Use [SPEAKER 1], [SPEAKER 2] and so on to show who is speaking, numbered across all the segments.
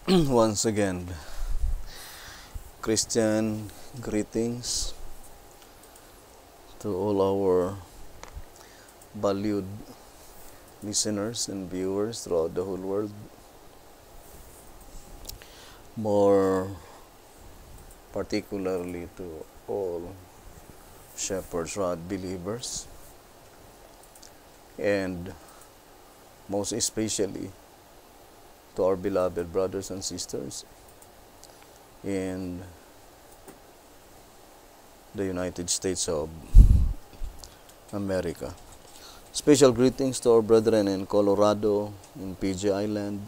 [SPEAKER 1] Once again, Christian greetings to all our valued listeners and viewers throughout the whole world. More particularly to all Shepherd's Rod believers, and most especially to our beloved brothers and sisters in the United States of America. Special greetings to our brethren in Colorado, in PG Island,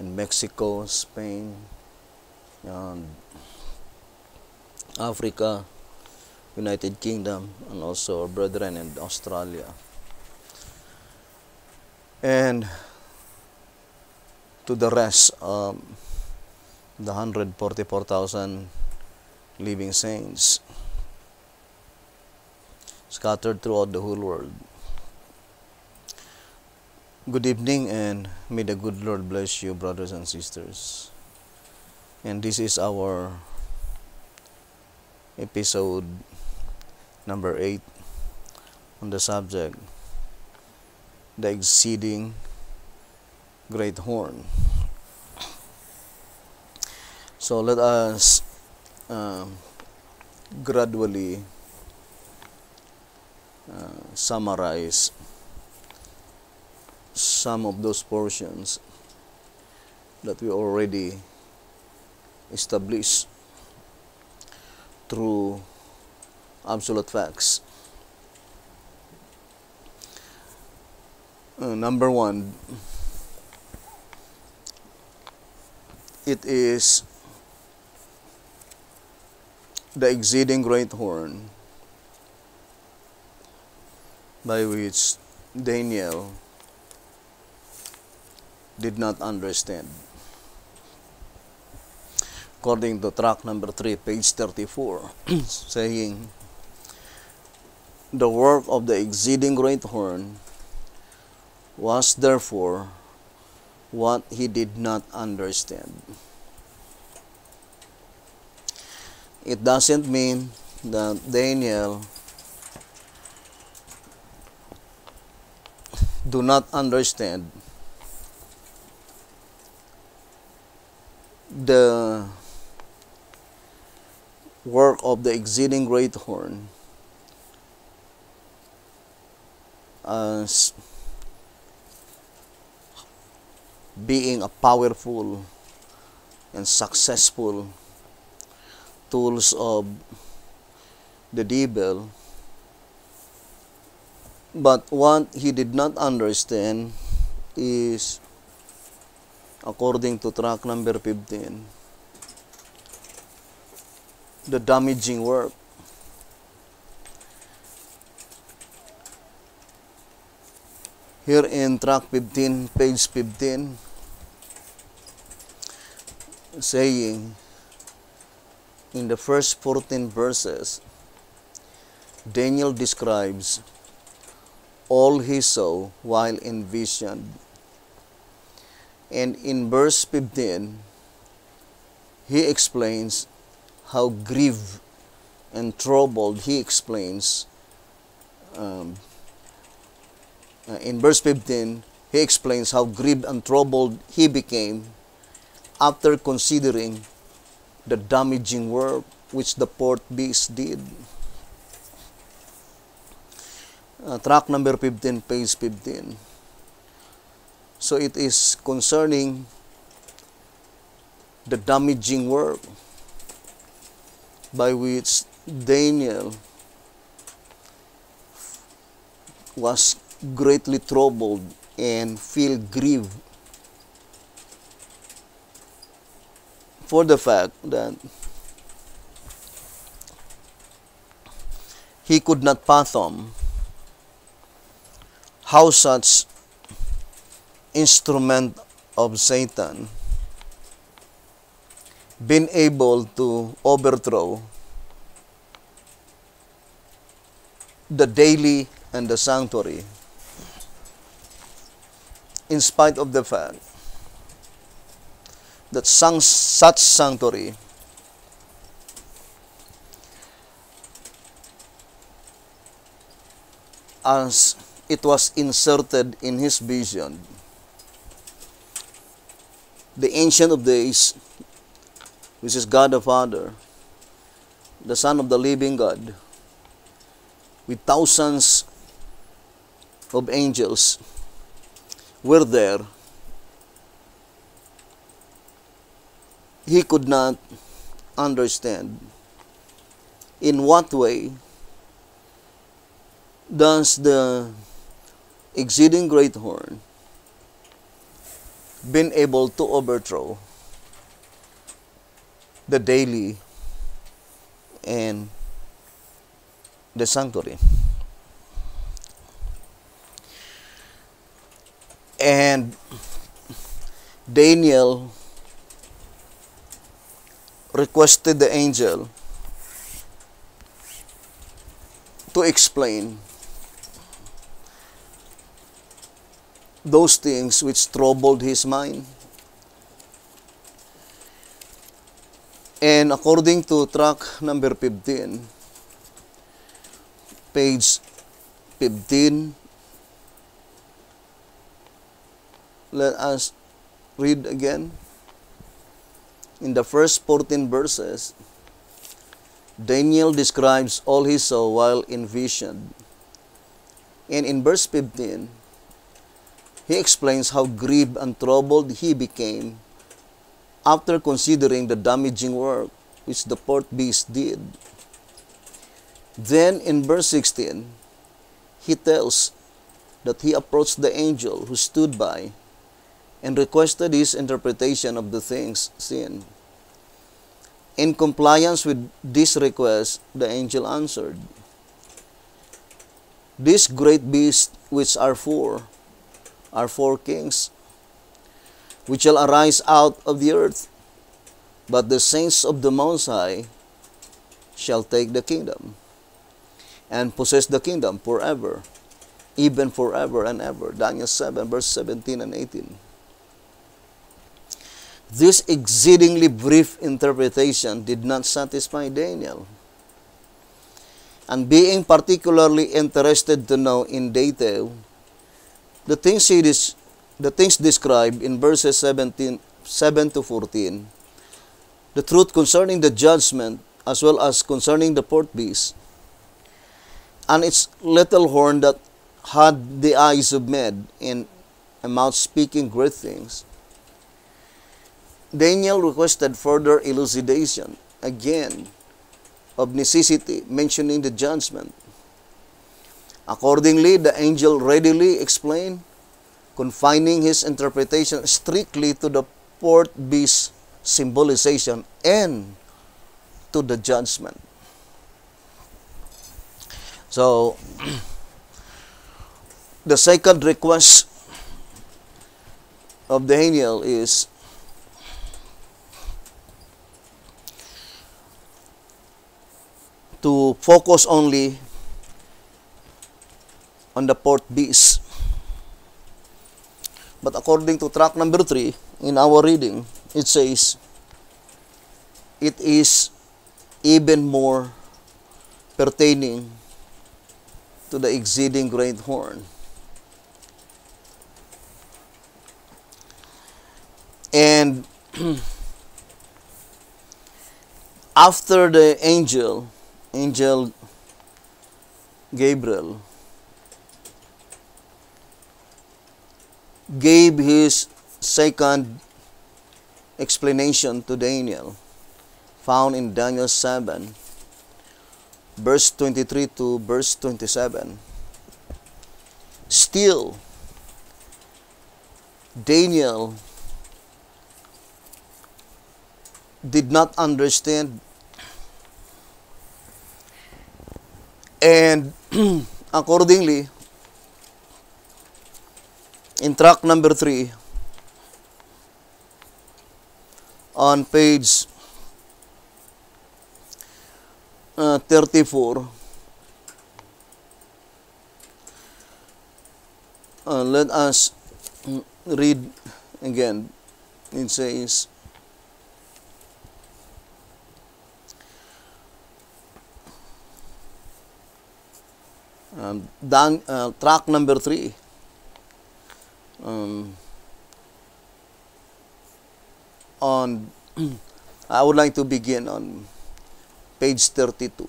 [SPEAKER 1] in Mexico, Spain, and Africa, United Kingdom, and also our brethren in Australia. And to the rest, the 144,000 living saints scattered throughout the whole world. Good evening, and may the good Lord bless you, brothers and sisters. And this is our episode number 8 on the subject, the exceeding great horn. So let us gradually summarize some of those portions that we already established through absolute facts. Number 1, it is the exceeding great horn by which Daniel did not understand. According to track number 3, page 34, saying, the work of the exceeding great horn was therefore what he did not understand. It doesn't mean that Daniel do not understand the work of the exceeding great horn as being a powerful and successful tools of the devil. But what he did not understand is, according to track number 15, the damaging work. Here in track 15, page 15, saying, in the first 14 verses, Daniel describes all he saw while in vision. And in verse 15, he explains how grieved and troubled he explains. In verse 15, he explains how grieved and troubled he became after considering the damaging work which the fourth beast did. Track number 15, page 15. So it is concerning the damaging work by which Daniel was greatly troubled and feel grieved for the fact that he could not fathom how such instrument of Satan been able to overthrow the daily and the sanctuary, in spite of the fact that such sanctuary as it was inserted in his vision, the Ancient of Days, which is God the Father, the Son of the living God, with thousands of angels were there. He could not understand in what way does the exceeding great horn been able to overthrow the daily and the sanctuary. And Daniel requested the angel to explain those things which troubled his mind. And according to track number 15, page 15, let us read again. In the first 14 verses, Daniel describes all he saw while in vision. And in verse 15, he explains how grieved and troubled he became after considering the damaging work which the fourth beast did. Then in verse 16, he tells that he approached the angel who stood by and requested his interpretation of the things seen. In compliance with this request, the angel answered, "These great beasts which are four kings, which shall arise out of the earth, but the saints of the Most High shall take the kingdom, and possess the kingdom forever, even forever and ever." Daniel 7, verse 17 and 18. This exceedingly brief interpretation did not satisfy Daniel. And being particularly interested to know in detail the things described in verses 7 to 14, the truth concerning the judgment as well as concerning the fourth beast, and its little horn that had the eyes of men and a mouth speaking great things, Daniel requested further elucidation, again, of necessity, mentioning the judgment. Accordingly, the angel readily explained, confining his interpretation strictly to the fourth beast symbolization and to the judgment. So, the second request of Daniel is to focus only on the fourth beast. But according to track number 3, in our reading, it says, it is even more pertaining to the exceeding great horn. And after the angel Gabriel gave his second explanation to Daniel, found in Daniel 7, verse 23 to verse 27. Still, Daniel did not understand, and accordingly, in track number 3, on page 34, let us read again. It says, Track number 3. On I would like to begin on page 32.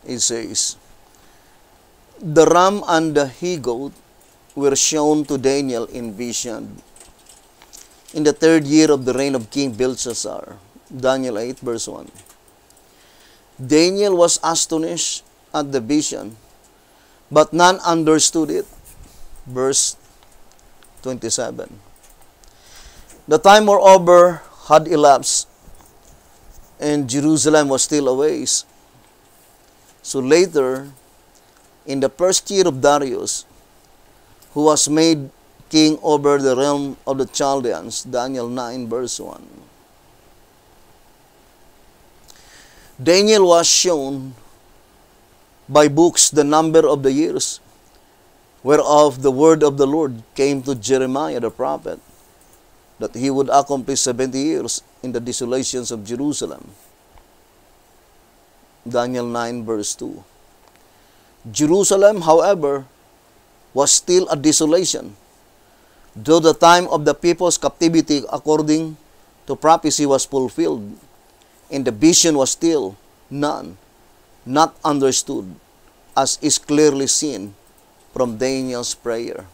[SPEAKER 1] It says, the ram and the he-goat were shown to Daniel in vision in the 3rd year of the reign of King Belshazzar. Daniel 8 verse 1. Daniel was astonished at the vision, but none understood it. Verse 27. The time, moreover, had elapsed, and Jerusalem was still a ways. So later, in the 1st year of Darius, who was made king over the realm of the Chaldeans, Daniel 9 verse 1. Daniel was shown by books the number of the years, whereof the word of the Lord came to Jeremiah the prophet, that he would accomplish 70 years in the desolations of Jerusalem. Daniel 9 verse 2. Jerusalem, however, was still a desolation, though the time of the people's captivity according to prophecy was fulfilled, and the vision was still none, not understood, as is clearly seen from Daniel's prayer.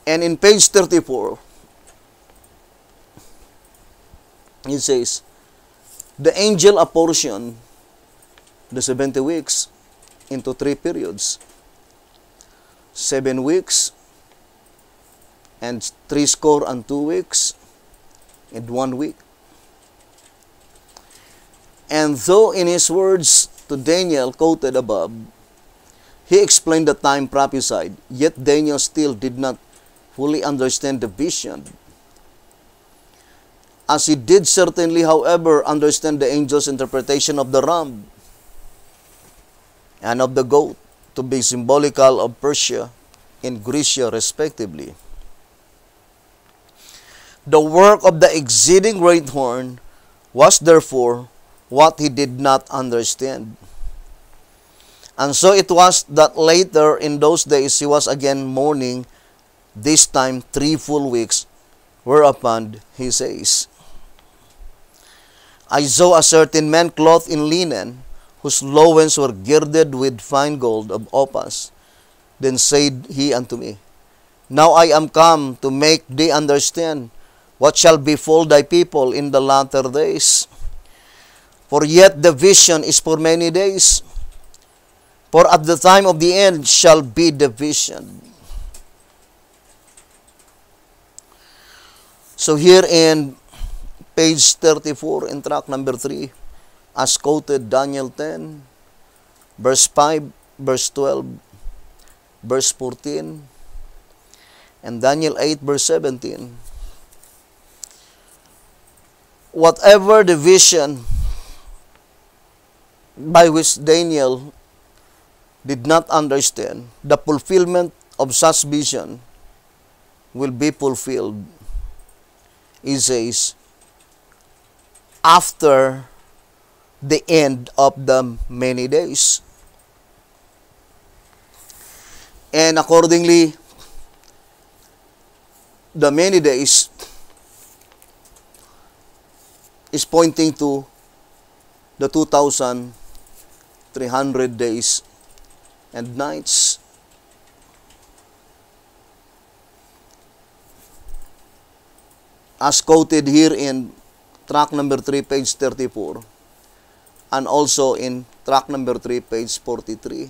[SPEAKER 1] And in page 34, it says, the angel apportioned the 70 weeks into 3 periods, 7 weeks, and 62 weeks, and 1 week. And though in his words to Daniel quoted above, he explained the time prophesied, yet Daniel still did not fully understand the vision, as he did certainly, however, understand the angel's interpretation of the ram and of the goat to be symbolical of Persia and Grecia respectively. The work of the exceeding great horn was therefore what he did not understand. And so it was that later in those days he was again mourning, this time 3 full weeks, whereupon he says, I saw a certain man clothed in linen, whose loins were girded with fine gold of Ophir. Then said he unto me, Now I am come to make thee understand what shall befall thy people in the latter days. For yet the vision is for many days, for at the time of the end shall be the vision. So here in page 34 in track number 3, as quoted, Daniel 10, verse 5, verse 12, verse 14, and Daniel 8, verse 17. Whatever the vision by which Daniel did not understand, the fulfillment of such vision will be fulfilled, he says, after the end of the many days. And accordingly, the many days is pointing to the 2,300 days and nights. As quoted here in track number 3, page 34, and also in track number 3, page 43.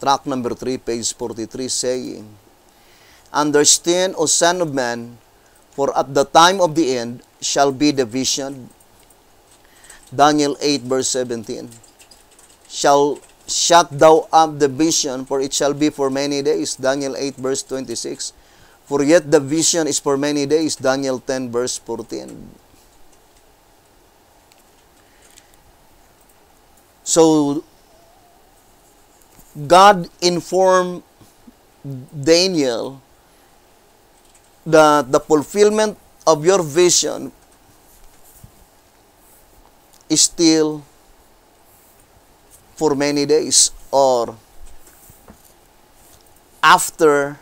[SPEAKER 1] Track number 3, page 43, saying, Understand, O son of man, for at the time of the end shall be the vision. Daniel 8, verse 17. Shall shut thou up the vision, for it shall be for many days. Daniel 8, verse 26. For yet the vision is for many days. Daniel 10, verse 14. So, God informed Daniel that the fulfillment of your vision is still for many days, or after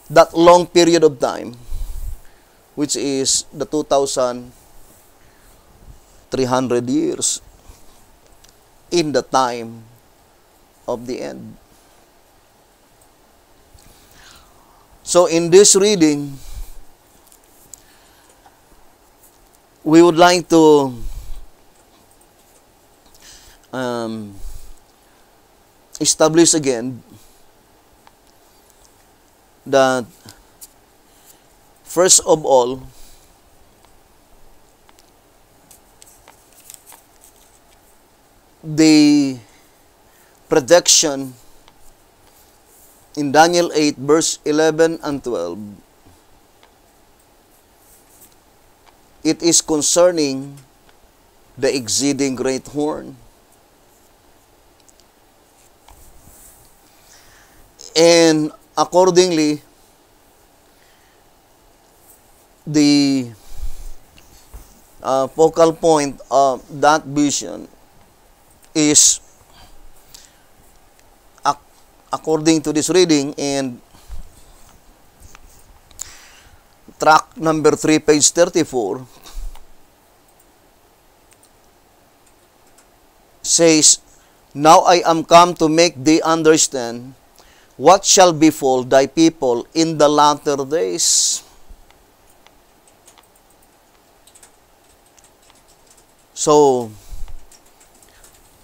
[SPEAKER 1] that long period of time, which is the 2,300 years in the time of the end. So in this reading, we would like to establish again that, first of all, the prediction in Daniel 8 verse 11 and 12, it is concerning the exceeding great horn. And accordingly, the focal point of that vision is, according to this reading in track number 3, page 34, says, "Now I am come to make thee understand what shall befall thy people in the latter days." So,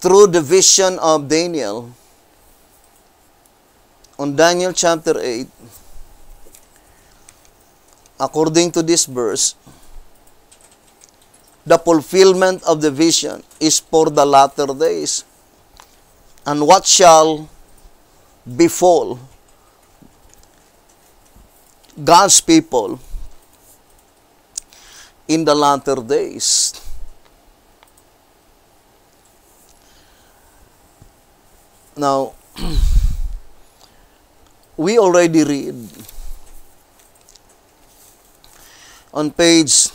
[SPEAKER 1] through the vision of Daniel, on Daniel chapter 8, according to this verse, the fulfillment of the vision is for the latter days. And what shall befall God's people in the latter days? Now, we already read on page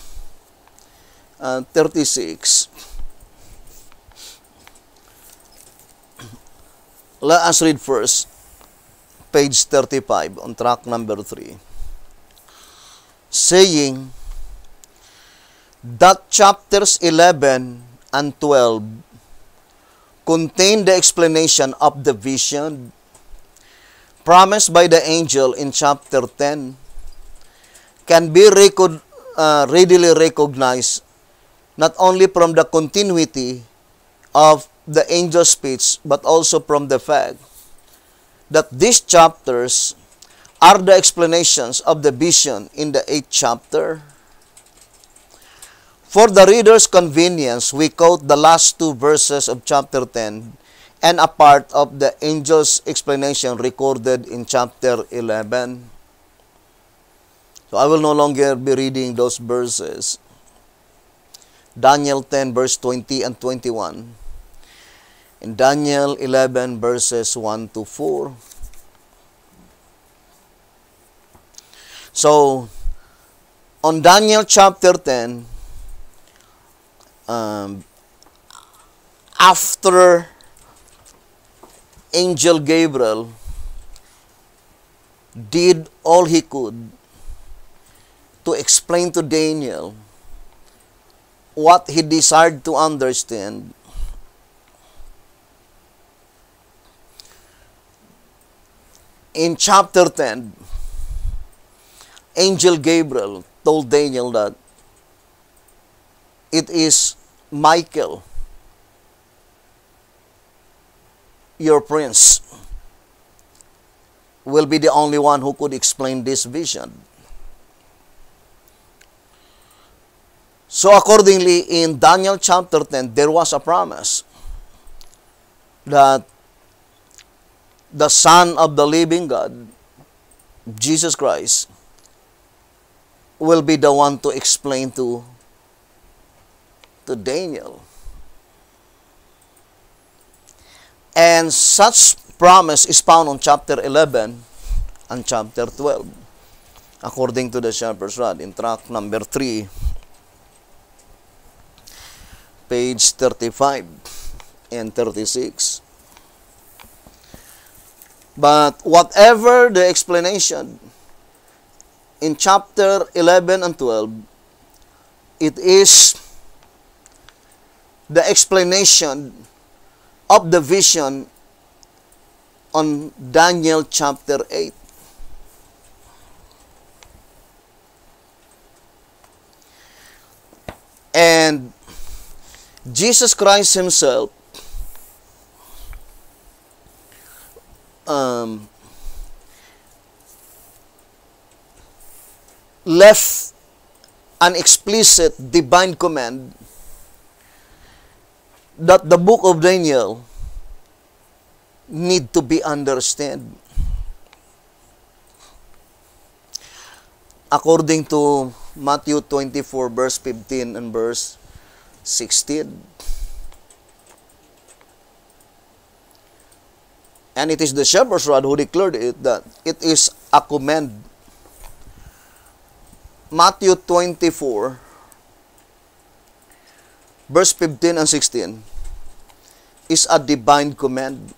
[SPEAKER 1] 36. Let us read first page 35 on track number 3, saying that chapters 11 and 12 contain the explanation of the vision promised by the angel in chapter 10, can be readily recognized not only from the continuity of the angel's speech, but also from the fact that these chapters are the explanations of the vision in the 8th chapter. For the reader's convenience, we quote the last 2 verses of chapter 10 and a part of the angel's explanation recorded in chapter 11. So I will no longer be reading those verses. Daniel 10 verse 20 and 21. In Daniel 11 verses 1 to 4. So, on Daniel chapter 10, after Angel Gabriel did all he could to explain to Daniel what he desired to understand, in chapter 10, Angel Gabriel told Daniel that it is Michael, your prince, will be the only one who could explain this vision. So accordingly, in Daniel chapter 10, there was a promise that the Son of the living God, Jesus Christ, will be the one to explain to Daniel. And such promise is found on chapter 11 and chapter 12. according to the shepherd's rod in tract number 3, page 35 and 36. But whatever the explanation in chapter 11 and 12, it is the explanation of the vision on Daniel chapter 8. And Jesus Christ himself left an explicit divine command that the book of Daniel need to be understood. According to Matthew 24 verse 15 and verse 16. And it is the shepherd's rod who declared it that it is a command. Matthew 24 verse 15 and 16 is a divine command.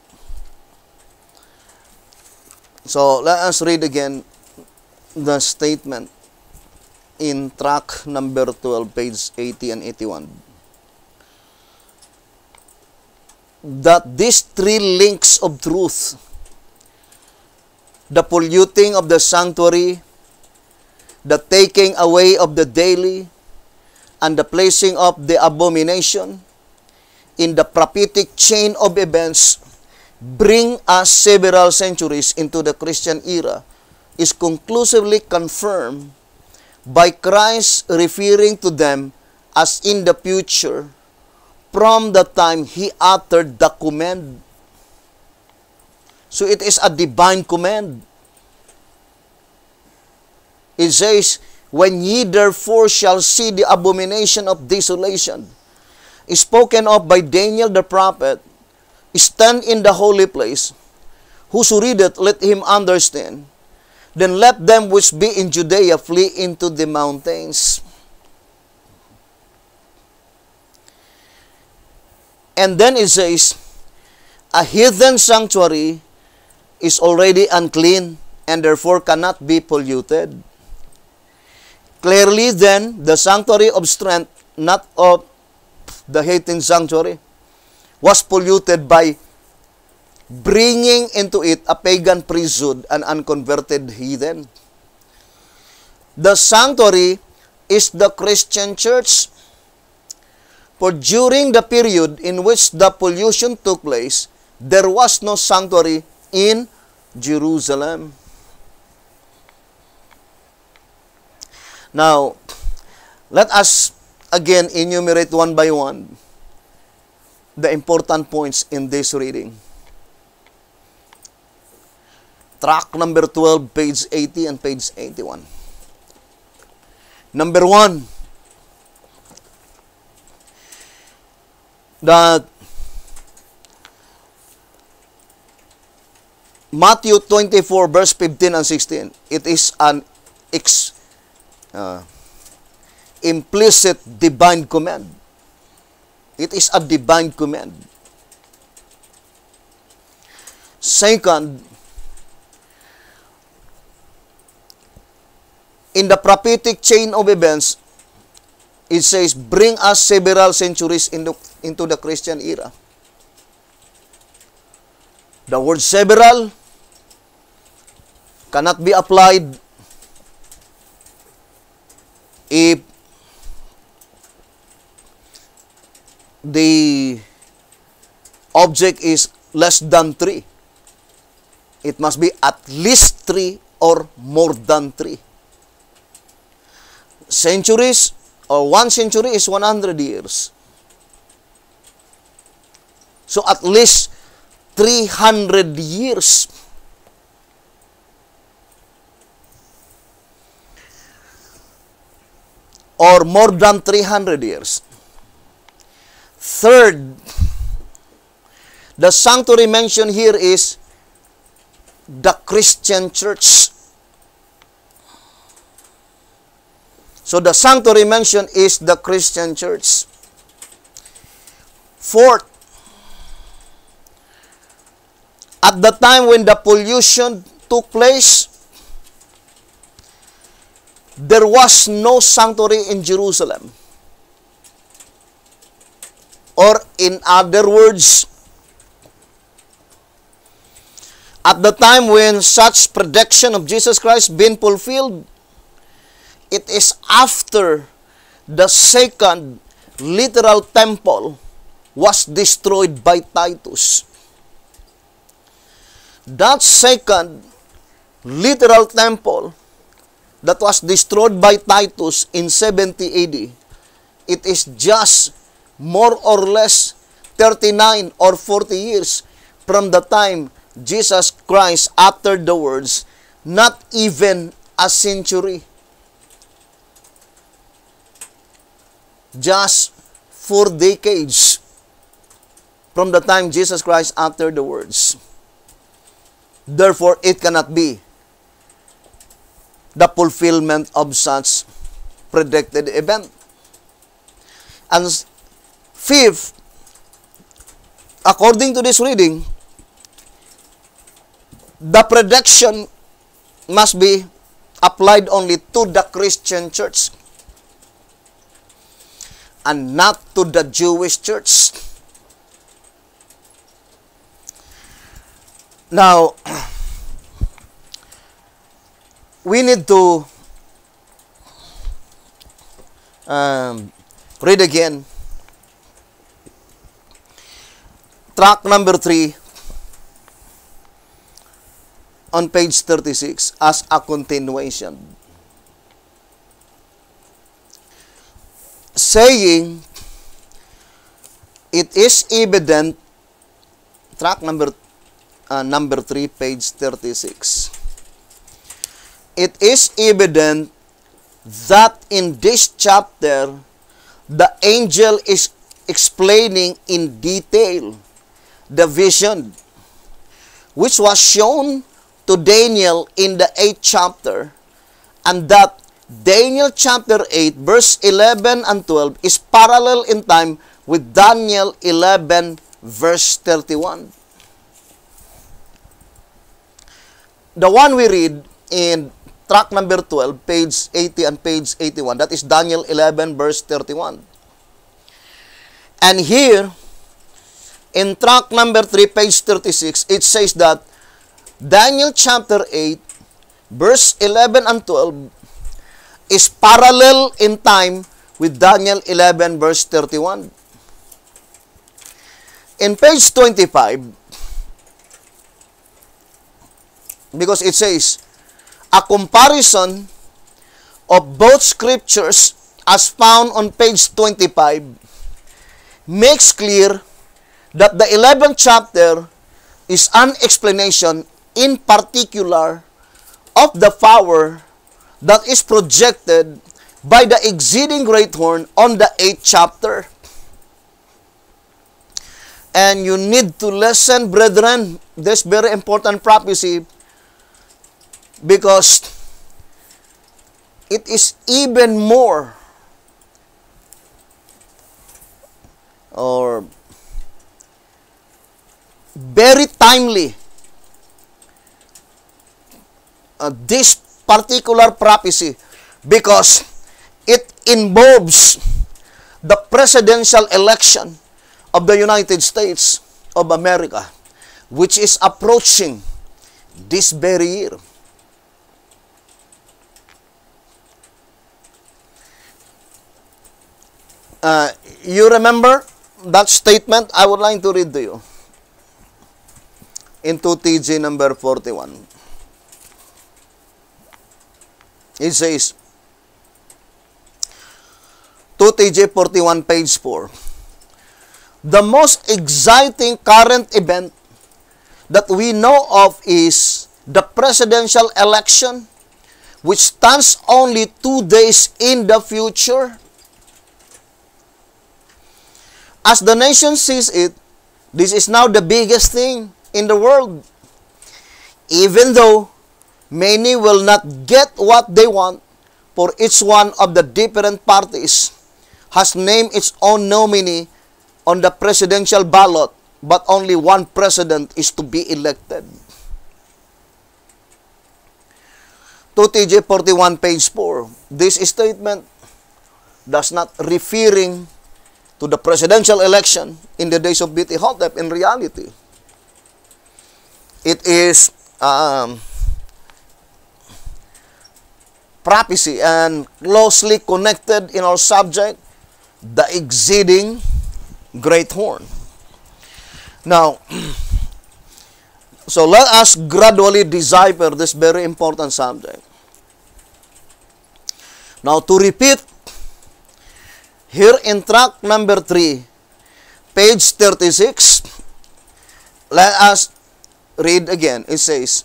[SPEAKER 1] So let us read again the statement in tract number 12, page 80 and 81. That these three links of truth, the polluting of the sanctuary, the taking away of the daily, and the placing of the abomination in the prophetic chain of events, bring us several centuries into the Christian era, is conclusively confirmed by Christ referring to them as in the future from the time he uttered the command. So it is a divine command. It says, when ye therefore shall see the abomination of desolation, spoken of by Daniel the prophet, stand in the holy place, whoso readeth, let him understand. Then let them which be in Judea flee into the mountains. And then it says, a heathen sanctuary is already unclean and therefore cannot be polluted. Clearly then, the sanctuary of strength, not of the heathen sanctuary, was polluted by bringing into it a pagan priesthood and unconverted heathen. The sanctuary is the Christian church. For during the period in which the pollution took place, there was no sanctuary in Jerusalem. Now, let us again enumerate one by one the important points in this reading. Tract number 12, page 80 and page 81. Number 1, that Matthew 24, verse 15 and 16, it is an implicit divine command. It is a divine command. Second, in the prophetic chain of events, it says, bring us several centuries into the Christian era. The word several cannot be applied if the object is less than 3. It must be at least 3 or more than 3. Centuries, or 1 century is 100 years. So at least 300 years. Or more than 300 years. Third, the sanctuary mentioned here is the Christian church. So the sanctuary mentioned is the Christian church. Fourth, at the time when the pollution took place, there was no sanctuary in Jerusalem. Or in other words, at the time when such prediction of Jesus Christ been fulfilled, it is after the second literal temple was destroyed by Titus. That second literal temple that was destroyed by Titus in 70 AD, it is just more or less 39 or 40 years from the time Jesus Christ uttered the words, not even a century. Just 4 decades from the time Jesus Christ uttered the words. Therefore, it cannot be the fulfillment of such predicted event. And fifth, according to this reading, the prediction must be applied only to the Christian church and not to the Jewish church. Now, we need to read again tract number 3 on page 36 as a continuation. Saying, it is evident, tract number 3, page 36. It is evident that in this chapter, the angel is explaining in detail the vision which was shown to Daniel in the 8th chapter, and that Daniel chapter 8 verse 11 and 12 is parallel in time with Daniel 11 verse 31. The one we read in tract number 12, page 80 and page 81, that is Daniel 11 verse 31. And here, in tract number 3, page 36, it says that Daniel chapter 8, verse 11 and 12 is parallel in time with Daniel 11, verse 31. In page 25, because it says, a comparison of both scriptures as found on page 25 makes clear that the 11th chapter is an explanation in particular of the power that is projected by the exceeding great horn on the 8th chapter. And you need to listen, brethren, this very important prophecy, because it is even more or very timely. This particular prophecy, because it involves the presidential election of the United States of America, which is approaching this very year. You remember that statement? I would like to read to you in 2TG number 41. It says, 2TG 41, page 4. The most exciting current event that we know of is the presidential election, which stands only 2 days in the future. As the nation sees it, this is now the biggest thing in the world. Even though many will not get what they want for each one of the different parties has named its own nominee on the presidential ballot, but only one president is to be elected. 2 TJ 41, page 4. This statement does not referring to the presidential election in the days of BT Hotep. In reality, it is prophecy and closely connected in our subject, the exceeding great horn. Now, so let us gradually decipher this very important subject. Now, to repeat, here in track number 3, page 36, let us read again. It says,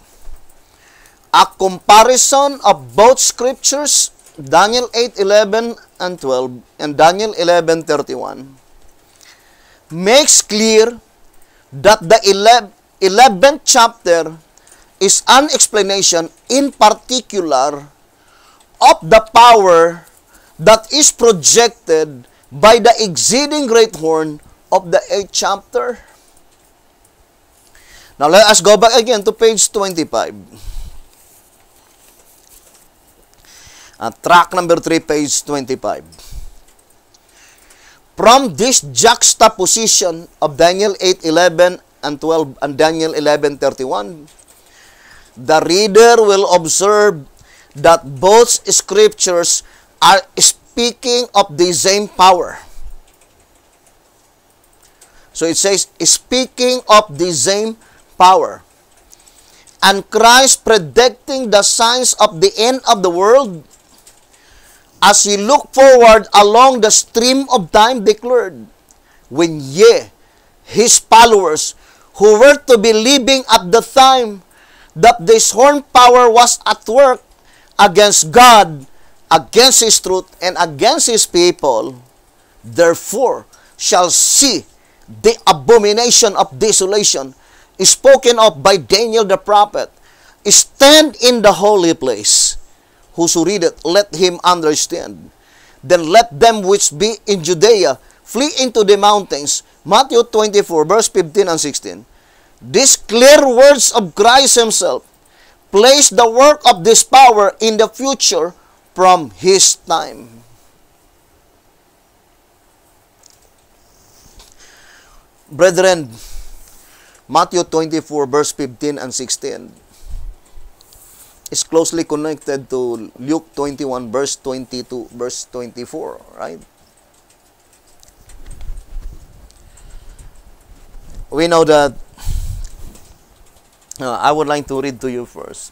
[SPEAKER 1] a comparison of both scriptures, Daniel 8:11 and 12, and Daniel 11:31, makes clear that the 11th chapter is an explanation in particular of the power that is projected by the exceeding great horn of the 8th chapter. Now let us go back again to page 25. Track number 3, page 25. From this juxtaposition of Daniel 8:11 and 12 and Daniel 11:31, the reader will observe that both scriptures are speaking of the same power. So it says, speaking of the same power. And Christ predicting the signs of the end of the world, as he looked forward along the stream of time, declared, when ye, his followers, who were to be living at the time that this horn power was at work against God, against his truth, and against his people, therefore shall see the abomination of desolation spoken of by Daniel the prophet stand in the holy place. Whoso readeth, let him understand. Then let them which be in Judea flee into the mountains. Matthew 24, verse 15 and 16. These clear words of Christ himself place the work of this power in the future from his time. Brethren, Matthew 24, verse 15 and 16 is closely connected to Luke 21, verse 22, verse 24, right? We know that, I would like to read to you first,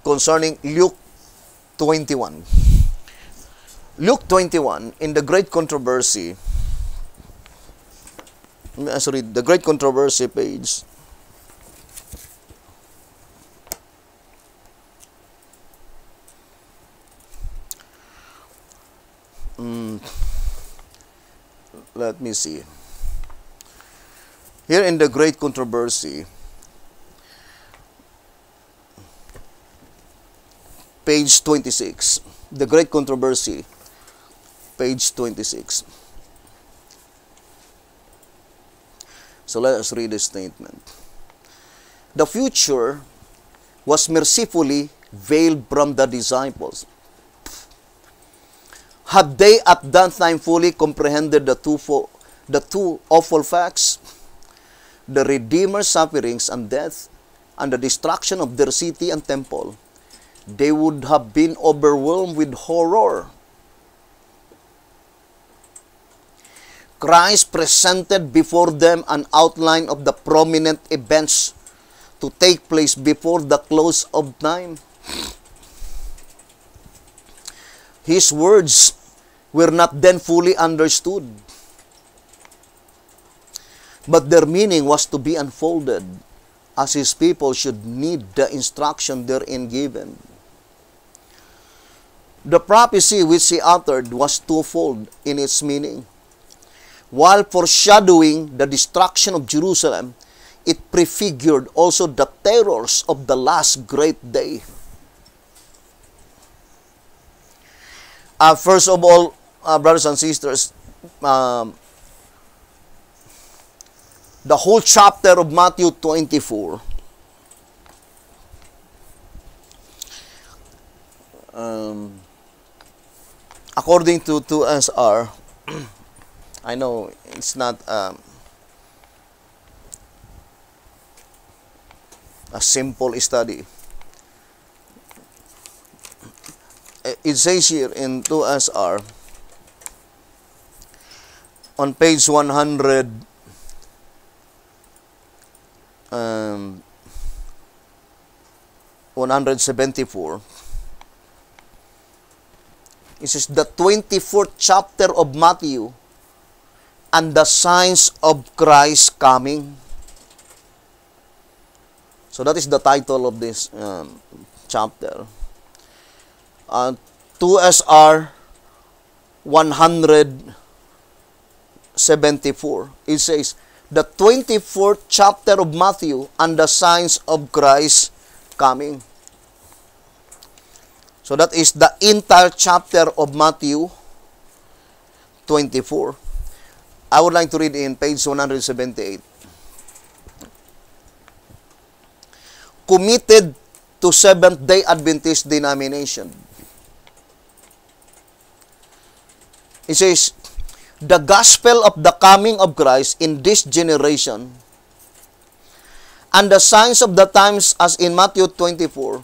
[SPEAKER 1] concerning Luke 21. Luke 21, in the Great Controversy, sorry, the Great Controversy page, let me see. Here in the Great Controversy, page 26. The Great Controversy, page 26. So let us read the statement. The future was mercifully veiled from the disciples. Had they at that time fully comprehended the two awful facts, the Redeemer's sufferings and death, and the destruction of their city and temple, they would have been overwhelmed with horror. Christ presented before them an outline of the prominent events to take place before the close of time. His words were not then fully understood, but their meaning was to be unfolded, as his people should need the instruction therein given. The prophecy which he uttered was twofold in its meaning. While foreshadowing the destruction of Jerusalem, it prefigured also the terrors of the last great day. First of all, brothers and sisters, the whole chapter of Matthew 24, according to 2SR, I know it's not a simple study. It says here in 2SR, on page 174, it says the 24th chapter of Matthew and the signs of Christ coming. So that is the title of this chapter. 2SR 174. It says, the 24th chapter of Matthew and the signs of Christ coming. So that is the entire chapter of Matthew 24. I would like to read in page 178. Committed to Seventh-day Adventist denomination. It says, the gospel of the coming of Christ in this generation and the signs of the times as in Matthew 24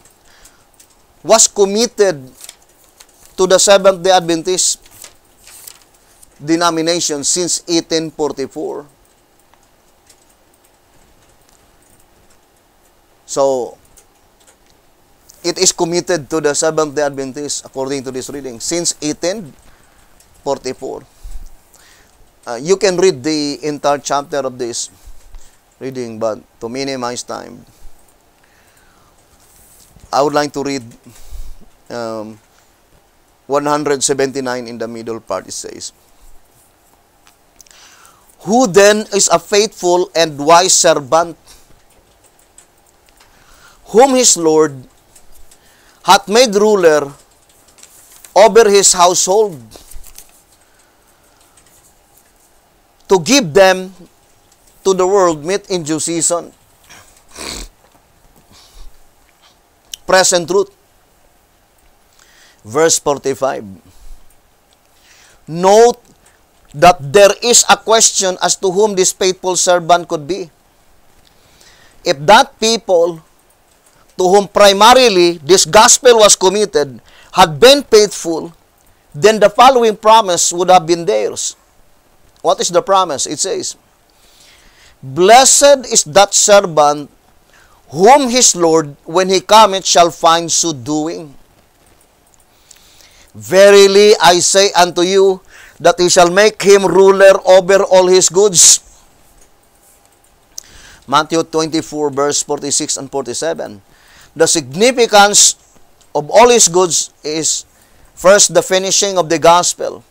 [SPEAKER 1] was committed to the Seventh-day Adventist denomination since 1844. So, it is committed to the Seventh-day Adventist according to this reading since 1844. You can read the entire chapter of this reading, but to minimize time, I would like to read 179 in the middle part. It says, who then is a faithful and wise servant, whom his Lord hath made ruler over his household, to give them to the world meat in due season. Present truth. Verse 45. Note that there is a question as to whom this faithful servant could be. If that people to whom primarily this gospel was committed had been faithful, then the following promise would have been theirs. What is the promise? It says, blessed is that servant whom his Lord, when he cometh, shall find so doing. Verily I say unto you, that he shall make him ruler over all his goods. Matthew 24, verse 46 and 47. The significance of all his goods is, first, the finishing of the gospel.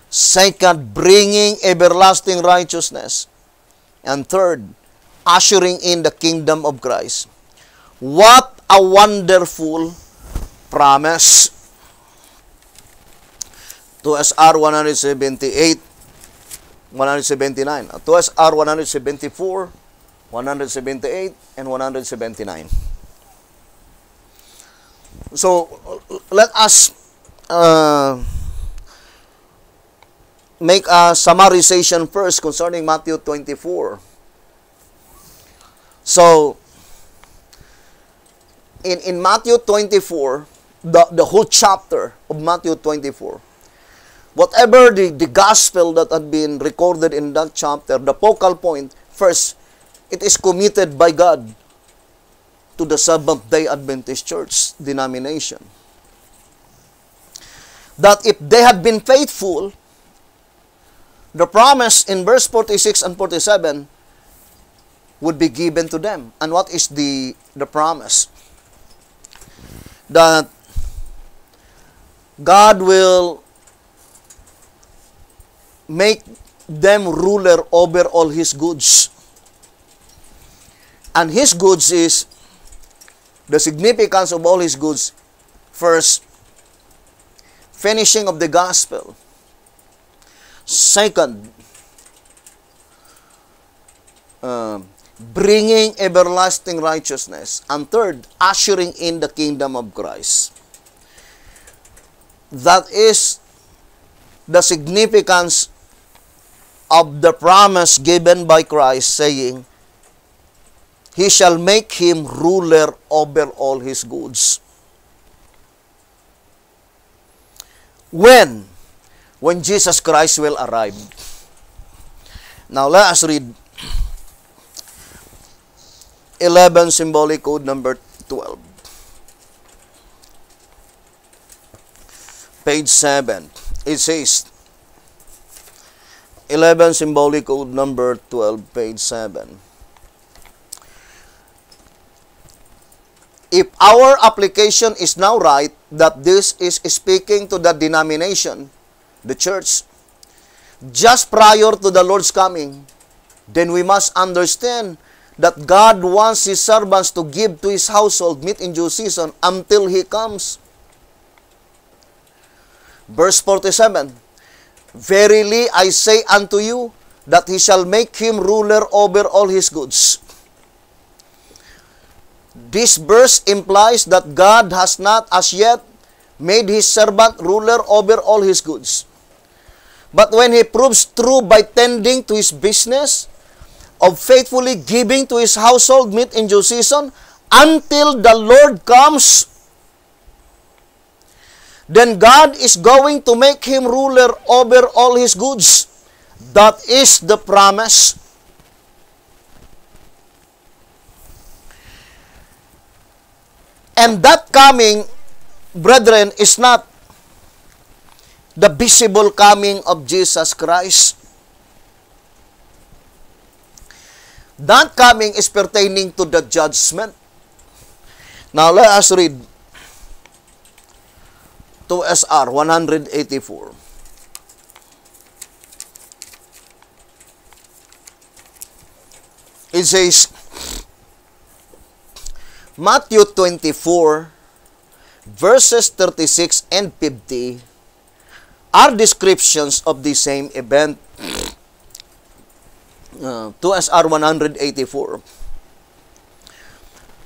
[SPEAKER 1] Second, bringing everlasting righteousness. And third, ushering in the kingdom of Christ. What a wonderful promise. 2SR 178, 179. 2SR 174, 178, and 179. So, let us make a summarization first concerning Matthew 24. So, in Matthew 24, the whole chapter of Matthew 24, whatever the gospel that had been recorded in that chapter, the focal point, first, it is committed by God to the Seventh-day Adventist Church denomination. That if they had been faithful, the promise in verse 46 and 47 would be given to them. And what is the promise? That God will make them ruler over all his goods. And his goods is, the significance of all his goods, first, finishing of the gospel. Second, bringing everlasting righteousness. And third, ushering in the kingdom of Christ. That is the significance of the promise given by Christ, saying, He shall make him ruler over all his goods. When Jesus Christ will arrive. Now let us read 11 symbolic code number 12. Page 7. It says, 11 symbolic code number 12, page 7. If our application is now right, that this is speaking to the denomination, the church, just prior to the Lord's coming, then we must understand that God wants His servants to give to His household meat in due season until He comes. Verse 47, Verily I say unto you, that He shall make him ruler over all his goods. This verse implies that God has not as yet made His servant ruler over all his goods. But when he proves true by tending to his business, of faithfully giving to his household meat in due season, until the Lord comes, then God is going to make him ruler over all his goods. That is the promise. And that coming, brethren, is not the visible coming of Jesus Christ. That coming is pertaining to the judgment. Now let us read 2SR 184. It says, Matthew 24, verses 36 and 50 are descriptions of the same event. 2SR 184.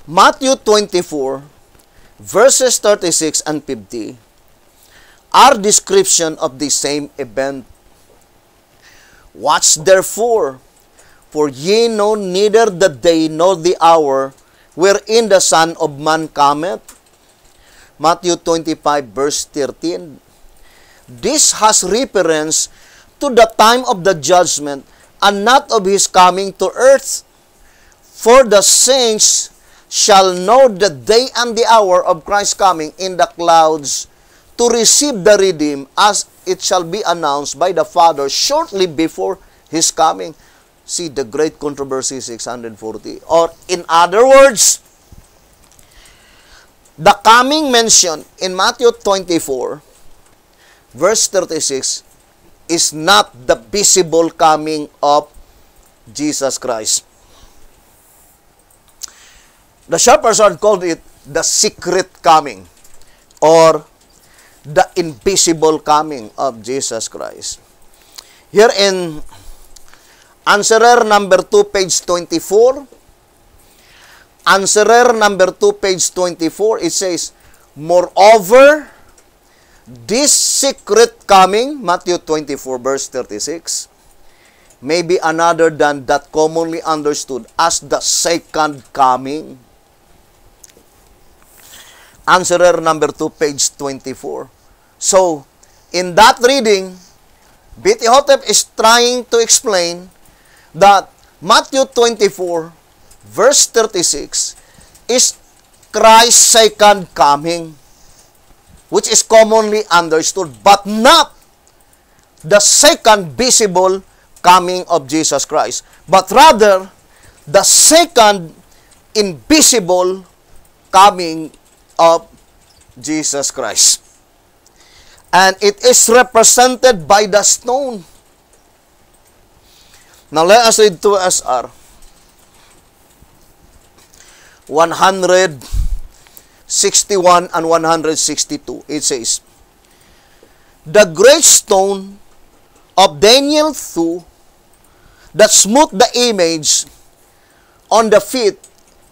[SPEAKER 1] Matthew 24, verses 36 and 50 are description of the same event. Watch therefore, for ye know neither the day nor the hour wherein the Son of Man cometh. Matthew 25, verse 13. This has reference to the time of the judgment and not of His coming to earth. For the saints shall know the day and the hour of Christ's coming in the clouds to receive the redeemed, as it shall be announced by the Father shortly before His coming. See the Great Controversy 640. Or in other words, the coming mentioned in Matthew 24, verse 36, is not the visible coming of Jesus Christ. The Shepherds called it the secret coming, or the invisible coming of Jesus Christ. Here in Answerer number 2, page 24, Answerer number 2, page 24, it says, Moreover, this secret coming, Matthew 24, verse 36, may be another than that commonly understood as the second coming. Answerer number 2, page 24. So, in that reading, B.T. Hotep is trying to explain that Matthew 24, verse 36, is Christ's second coming, which is commonly understood, but not the second visible coming of Jesus Christ, but rather the second invisible coming of Jesus Christ. And it is represented by the stone. Now let us read 2SR 161 and 162. It says, the great stone of Daniel 2 that smote the image on the feet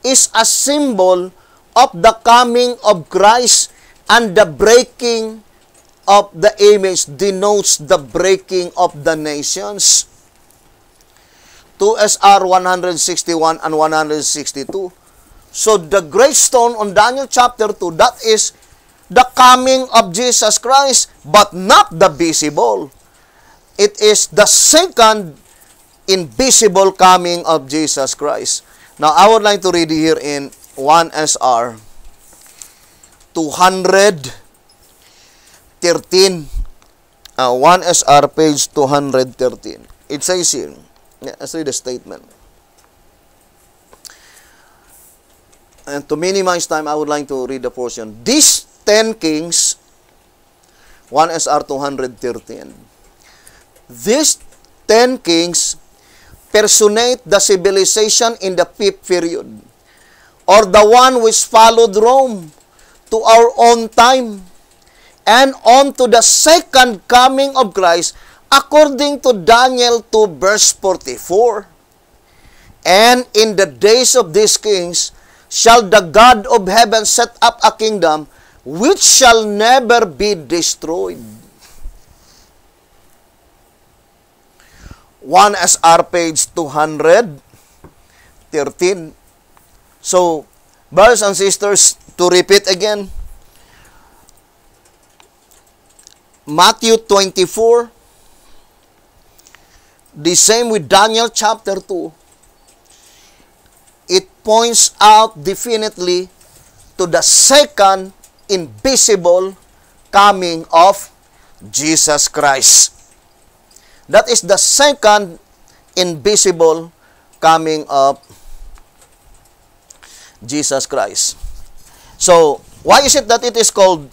[SPEAKER 1] is a symbol of the coming of Christ, and the breaking of the image denotes the breaking of the nations. 2 SR 161 and 162. So the great stone on Daniel chapter 2, that is the coming of Jesus Christ, but not the visible. It is the second invisible coming of Jesus Christ. Now, I would like to read here in 1 SR 213. 1 SR page 213. It says here, let's read the statement. And to minimize time, I would like to read the portion. These 10 kings, 1 SR 213. These 10 kings personate the civilization in the 5th period, or the one which followed Rome to our own time, and on to the second coming of Christ, according to Daniel 2 verse 44. And in the days of these kings shall the God of heaven set up a kingdom which shall never be destroyed. 1 SR page 213. So, brothers and sisters, to repeat again, Matthew 24, the same with Daniel chapter 2, it points out definitely to the second invisible coming of Jesus Christ. That is the second invisible coming of Jesus Christ. So, why is it that it is called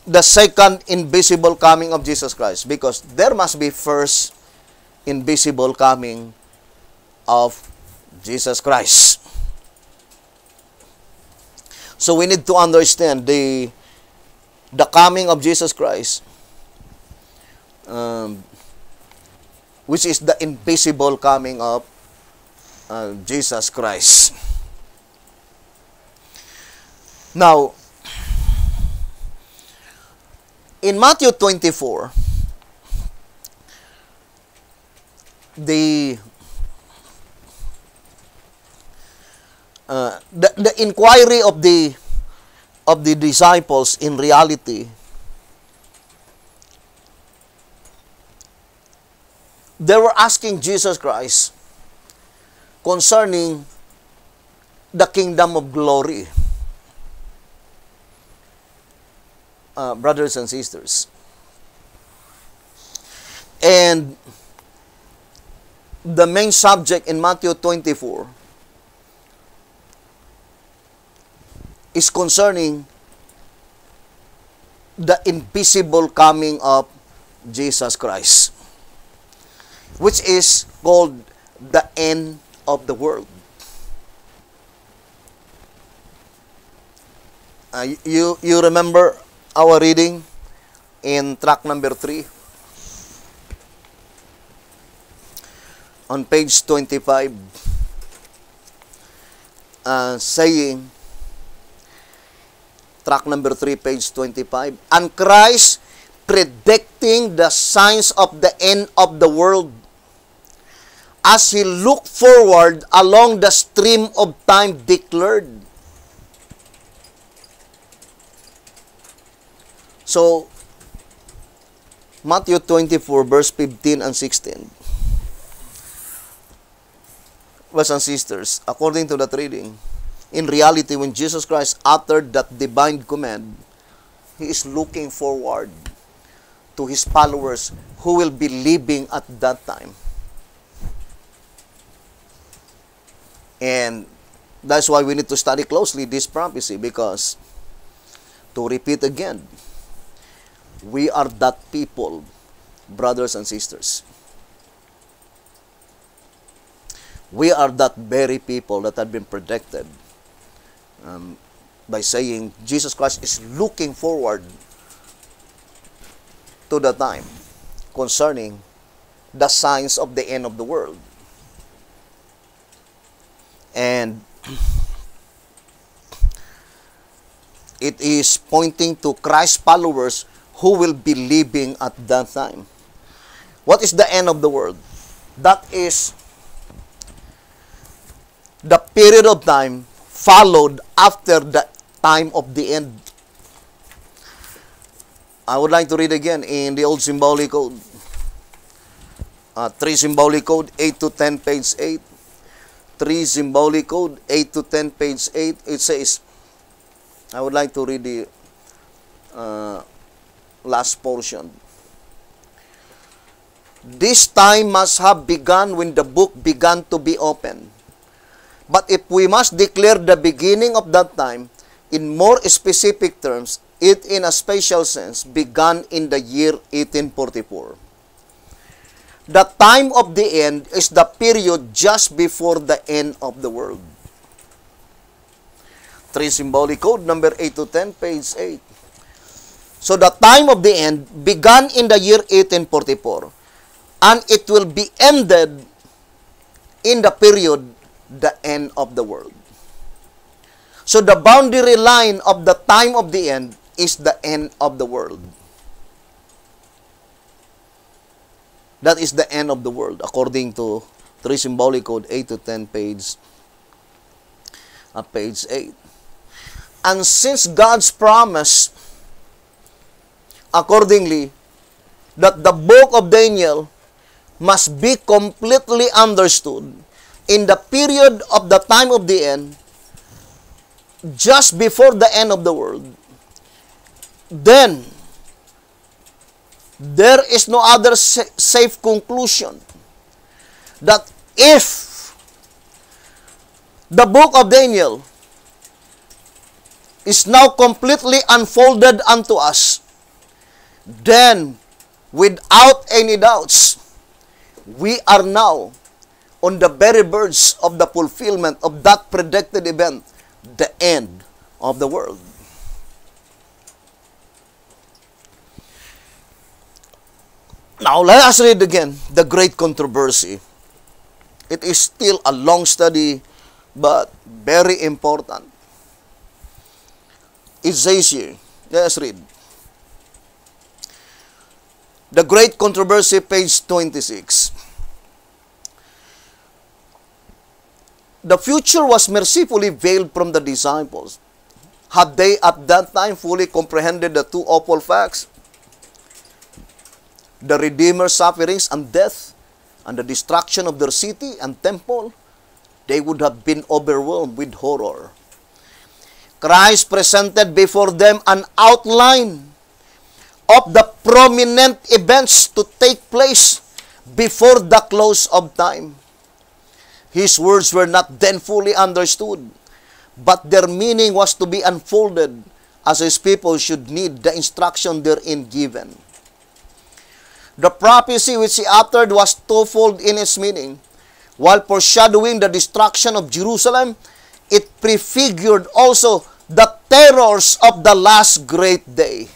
[SPEAKER 1] the second invisible coming of Jesus Christ? Because there must be first invisible coming of Jesus Christ. So, we need to understand the coming of Jesus Christ, which is the invisible coming of Jesus Christ. Now, in Matthew 24, the inquiry of the disciples in reality, they were asking Jesus Christ concerning the kingdom of glory. Brothers and sisters. And the main subject in Matthew 24 is concerning the invisible coming of Jesus Christ, which is called the end of the world. You remember our reading in track number 3 on page 25, saying, track number 3, page 25, and Christ predicting the signs of the end of the world as he looked forward along the stream of time declared. So, Matthew 24, verse 15 and 16. Brothers and sisters, according to that reading, in reality, when Jesus Christ uttered that divine command, he is looking forward to his followers who will be living at that time. And that's why we need to study closely this prophecy, because, to repeat again, we are that people, brothers and sisters. We are that very people that have been predicted by saying Jesus Christ is looking forward to the time concerning the signs of the end of the world. And it is pointing to Christ's followers who will be living at that time. What is the end of the world? That is the period of time followed after the time of the end. I would like to read again in the old symbolic code. 3 symbolic code, 8 to 10, page 8. 3 symbolic code, 8 to 10, page 8. It says, I would like to read the last portion. This time must have begun when the book began to be opened. But if we must declare the beginning of that time, in more specific terms, it in a special sense began in the year 1844. The time of the end is the period just before the end of the world. 3 symbolic code, number 8 to 10, page 8. So the time of the end began in the year 1844, and it will be ended in the period, the end of the world. So the boundary line of the time of the end is the end of the world. That is the end of the world, according to 3 symbolic code, 8 to 10, page 8. And since God's promise, accordingly, that the book of Daniel must be completely understood in the period of the time of the end, just before the end of the world, then there is no other safe conclusion that if the book of Daniel is now completely unfolded unto us, then without any doubts, we are now on the very verge of the fulfillment of that predicted event, the end of the world. Now, let us read again the great controversy. It is still a long study, but very important. It says here, let us read. The great controversy, page 26. The future was mercifully veiled from the disciples. Had they at that time fully comprehended the two awful facts, the Redeemer's sufferings and death, and the destruction of their city and temple, they would have been overwhelmed with horror. Christ presented before them an outline of the prominent events to take place before the close of time. His words were not then fully understood, but their meaning was to be unfolded as his people should need the instruction therein given. The prophecy which he uttered was twofold in its meaning. While foreshadowing the destruction of Jerusalem, it prefigured also the terrors of the last great day.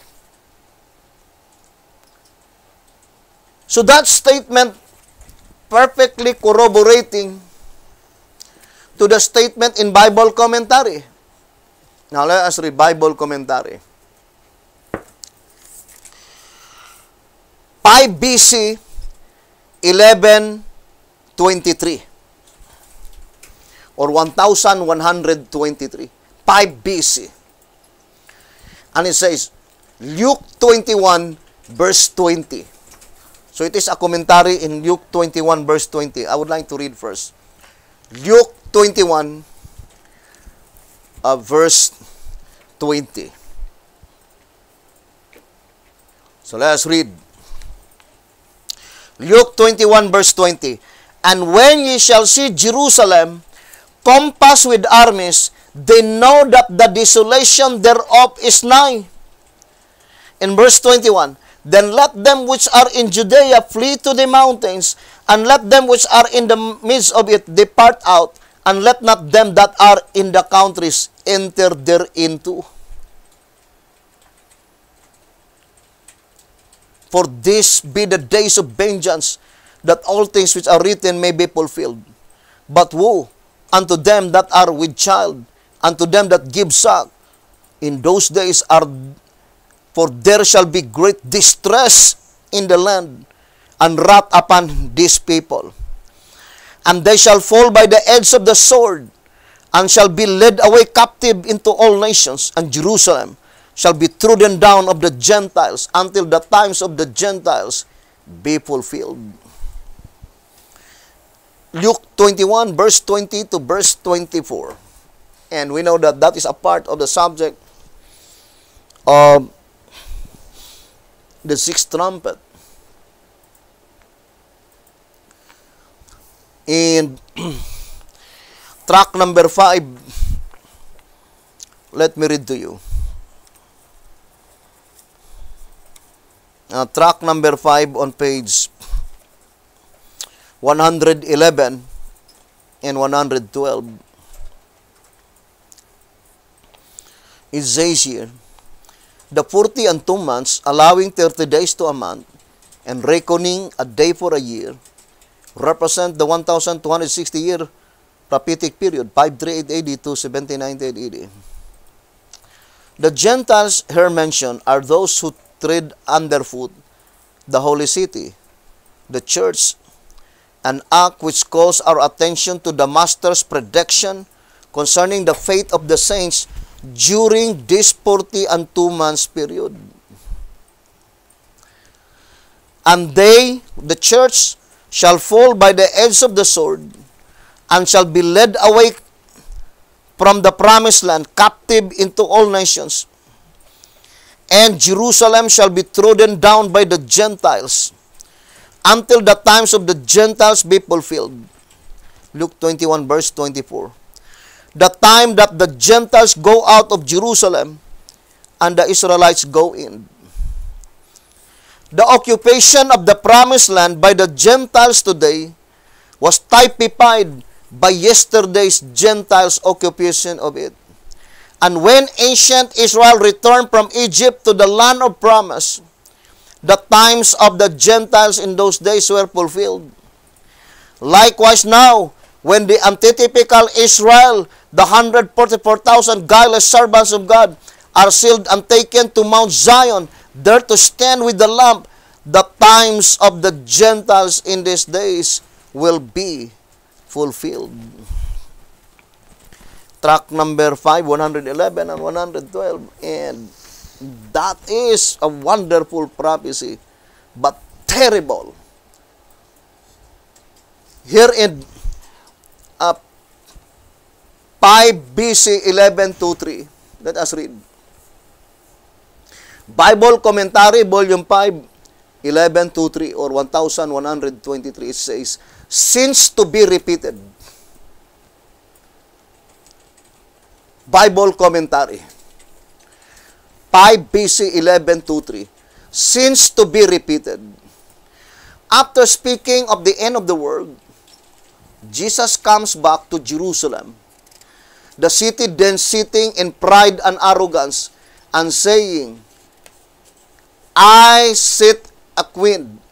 [SPEAKER 1] So that statement perfectly corroborating to the statement in Bible commentary. Now let us read Bible commentary. 5 BC 1123 or 1123. 5 BC. And it says, Luke 21 verse 20. So it is a commentary in Luke 21 verse 20. I would like to read first. Luke 21 verse 20. So let us read. Luke 21 verse 20. And when ye shall see Jerusalem compassed with armies, they know that the desolation thereof is nigh. In verse 21, then let them which are in Judea flee to the mountains, and let them which are in the midst of it depart out, and let not them that are in the countries enter thereinto. For this be the days of vengeance, that all things which are written may be fulfilled. But woe unto them that are with child, unto them that give suck. In those days for there shall be great distress in the land, and wrath upon this people. And they shall fall by the edge of the sword, and shall be led away captive into all nations, and Jerusalem shall be trodden down of the Gentiles, until the times of the Gentiles be fulfilled. Luke 21, verse 20 to verse 24. And we know that that is a part of the subject of the sixth trumpet. In track number 5, let me read to you. Track number 5 on page 111 and 112. It says here, the 40 and 2 months, allowing 30 days to a month, and reckoning a day for a year, represent the 1,260-year prophetic period, 538 AD to 1798 AD. The Gentiles here mentioned are those who tread underfoot the holy city, the church, an act which calls our attention to the Master's prediction concerning the fate of the saints during this 40 and 2 months period. And they, the church, shall fall by the edge of the sword, and shall be led away from the promised land, captive into all nations. And Jerusalem shall be trodden down by the Gentiles, until the times of the Gentiles be fulfilled. Luke 21, verse 24. The time that the Gentiles go out of Jerusalem, and the Israelites go in. The occupation of the promised land by the Gentiles today was typified by yesterday's Gentiles' occupation of it. And when ancient Israel returned from Egypt to the land of promise, the times of the Gentiles in those days were fulfilled. Likewise now, when the antitypical Israel, the 144,000 guileless servants of God, are sealed and taken to Mount Zion, there to stand with the Lamb, the times of the Gentiles in these days will be fulfilled. Track number 5, 111 and 112. And that is a wonderful prophecy, but terrible. Here in 5 BC 11:2-3, let us read. Bible Commentary, Volume 5, 11:2-3 or 1123, it says, since to be repeated. Bible Commentary, 5 BC 11:2-3, since to be repeated. After speaking of the end of the world, Jesus comes back to Jerusalem, the city then sitting in pride and arrogance, and saying, I sit a queen,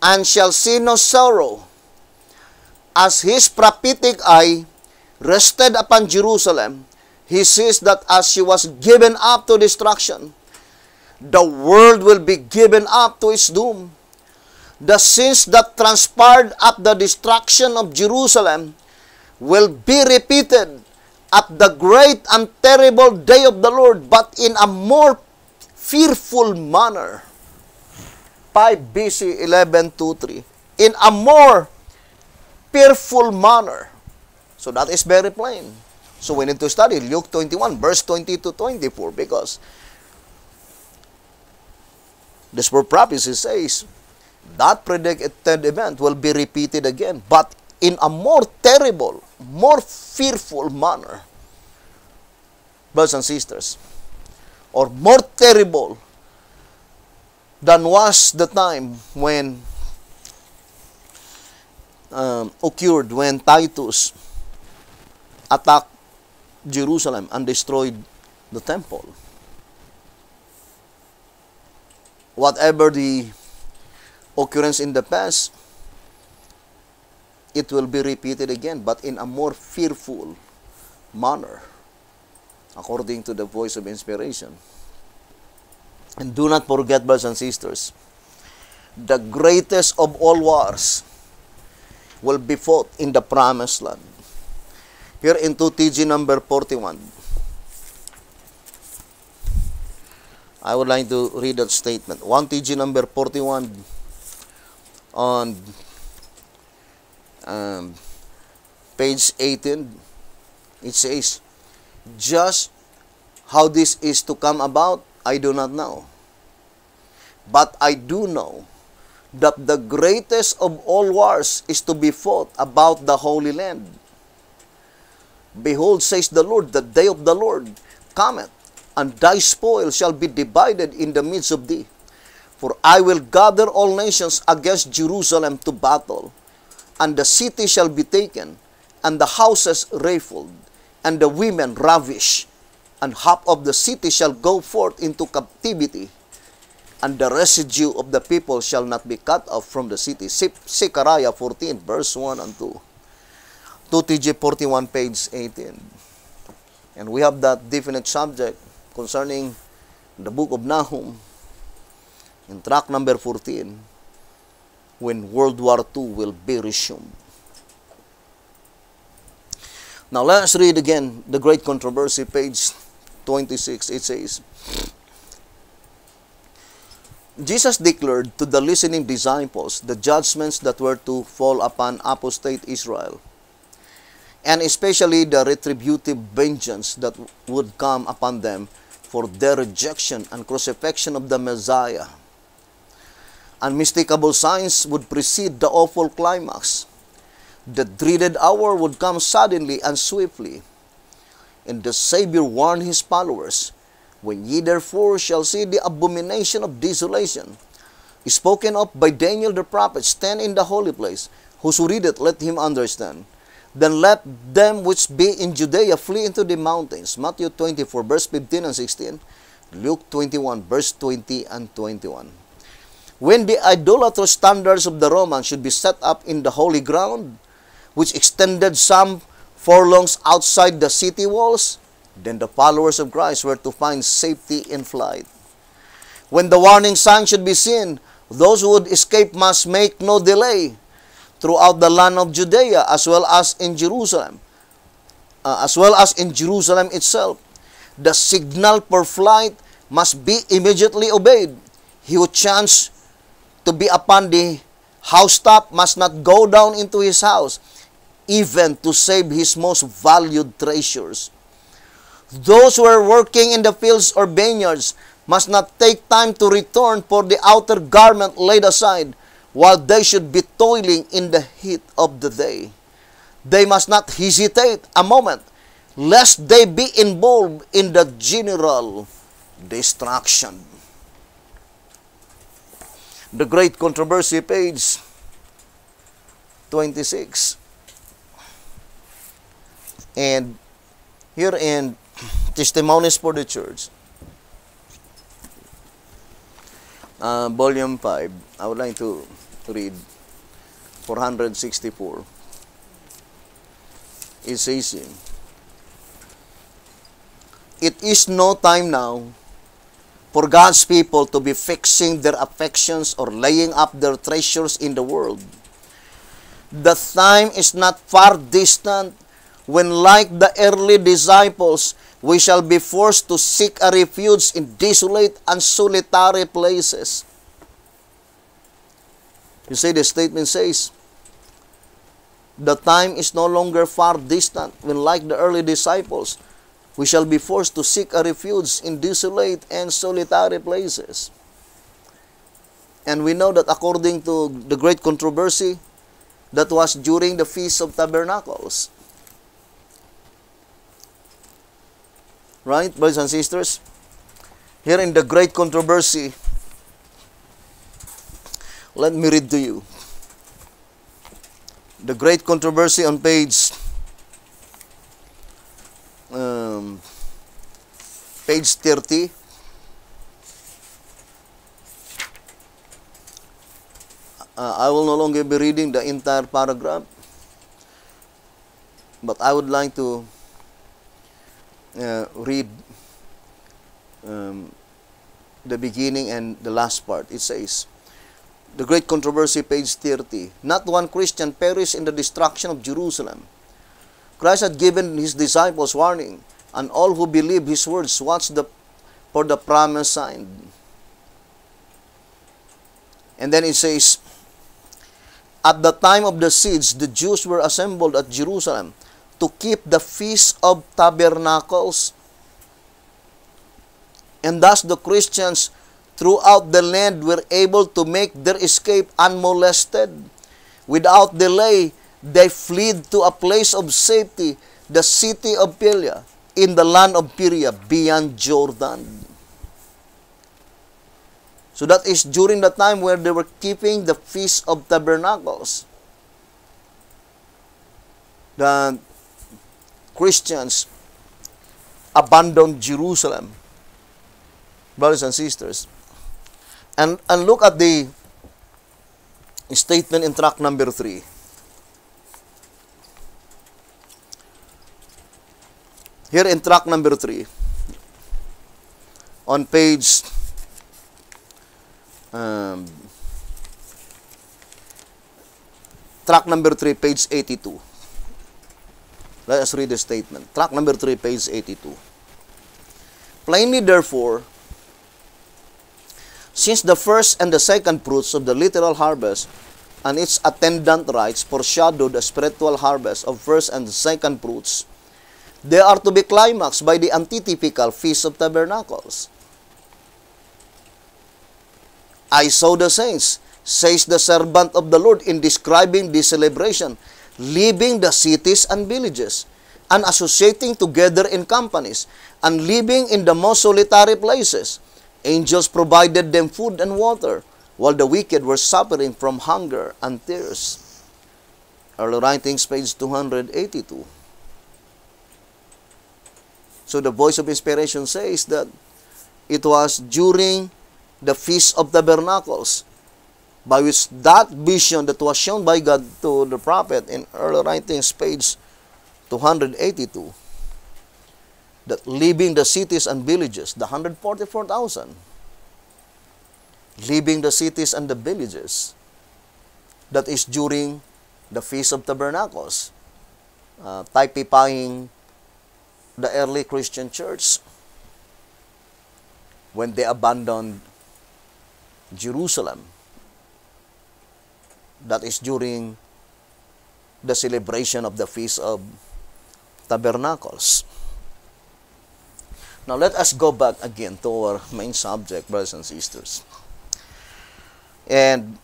[SPEAKER 1] and shall see no sorrow. As his prophetic eye rested upon Jerusalem, he sees that as she was given up to destruction, the world will be given up to its doom. The sins that transpired at the destruction of Jerusalem will be repeated at the great and terrible day of the Lord, but in a more fearful manner. 5 BC 11:2-3. In a more fearful manner. So that is very plain. So we need to study Luke 21, verse 20 to 24, because this prophecy says that predicted event will be repeated again, but in a more terrible, more fearful manner. Brothers and sisters, or more terrible than was the time when occurred when Titus attacked Jerusalem and destroyed the temple. whatever the occurrence in the past, it will be repeated again, but in a more fearful manner, according to the voice of inspiration. And do not forget, brothers and sisters, the greatest of all wars will be fought in the promised land. Here in 2TG number 41, I would like to read that statement. 1TG number 41 on page 18, it says, just how this is to come about, I do not know. But I do know that the greatest of all wars is to be fought about the Holy Land. Behold, says the Lord, the day of the Lord cometh, and thy spoil shall be divided in the midst of thee. For I will gather all nations against Jerusalem to battle, and the city shall be taken, and the houses rifled, and the women ravished, and half of the city shall go forth into captivity, and the residue of the people shall not be cut off from the city. Zechariah 14, verse 1 and 2. 2TG 41, page 18. And we have that definite subject concerning the book of Nahum in track number 14, when World War II will be resumed. Now let's read again the Great Controversy, page 26. It says, Jesus declared to the listening disciples the judgments that were to fall upon apostate Israel, and especially the retributive vengeance that would come upon them for their rejection and crucifixion of the Messiah. Unmistakable signs would precede the awful climax. The dreaded hour would come suddenly and swiftly. And the Savior warned his followers, when ye therefore shall see the abomination of desolation, spoken of by Daniel the prophet, stand in the holy place. Whoso readeth, let him understand. Then let them which be in Judea flee into the mountains. Matthew 24, verse 15 and 16. Luke 21, verse 20 and 21. When the idolatrous standards of the Romans should be set up in the holy ground, which extended some furlongs outside the city walls, then the followers of Christ were to find safety in flight. When the warning sign should be seen, those who would escape must make no delay throughout the land of Judea, as well as in Jerusalem itself. The signal for flight must be immediately obeyed. He who chanced to be upon the housetop must not go down into his house, even to save his most valued treasures. Those who are working in the fields or vineyards must not take time to return for the outer garment laid aside, while they should be toiling in the heat of the day. They must not hesitate a moment, lest they be involved in the general destruction. The Great Controversy, page 26. And here in Testimonies for the Church, volume 5, I would like to read 464. It says, it is no time now for God's people to be fixing their affections or laying up their treasures in the world. The time is not far distant when, like the early disciples, we shall be forced to seek a refuge in desolate and solitary places. You see, the statement says, the time is no longer far distant when, like the early disciples, we shall be forced to seek a refuge in desolate and solitary places. And we know that according to the Great Controversy, that was during the Feast of Tabernacles. Right, brothers and sisters? Here in the Great Controversy, let me read to you. The Great Controversy on page 30. I will no longer be reading the entire paragraph, but I would like to read the beginning and the last part. It says, The Great Controversy, page 30. Not one Christian perished in the destruction of Jerusalem. Christ had given his disciples warning, and all who believe his words watched for the promised sign. And then it says, At the time of the siege, the Jews were assembled at Jerusalem to keep the Feast of Tabernacles. And thus the Christians throughout the land were able to make their escape unmolested. Without delay, they fled to a place of safety, the city of Pelia, in the land of Perea, beyond Jordan. So that is during the time where they were keeping the Feast of Tabernacles. The Christians abandoned Jerusalem, brothers and sisters. And look at the statement in tract number 3. Here in tract number 3, on page tract number 3, page 82. Let us read the statement. Tract number 3, page 82. Plainly, therefore, since the first and the second fruits of the literal harvest and its attendant rites foreshadow the spiritual harvest of first and second fruits, they are to be climaxed by the antitypical Feast of Tabernacles. I saw the saints, says the servant of the Lord, in describing this celebration, leaving the cities and villages, and associating together in companies, and living in the most solitary places. Angels provided them food and water, while the wicked were suffering from hunger and thirst. Early Writings, page 282. So the voice of inspiration says that it was during the Feast of Tabernacles, by which that vision that was shown by God to the prophet in Early Writings, page 282, that leaving the cities and villages, the 144,000, leaving the cities and the villages, that is during the Feast of Tabernacles, typifying the early Christian church when they abandoned Jerusalem. That is during the celebration of the Feast of Tabernacles. Now, let us go back again to our main subject, brothers and sisters. And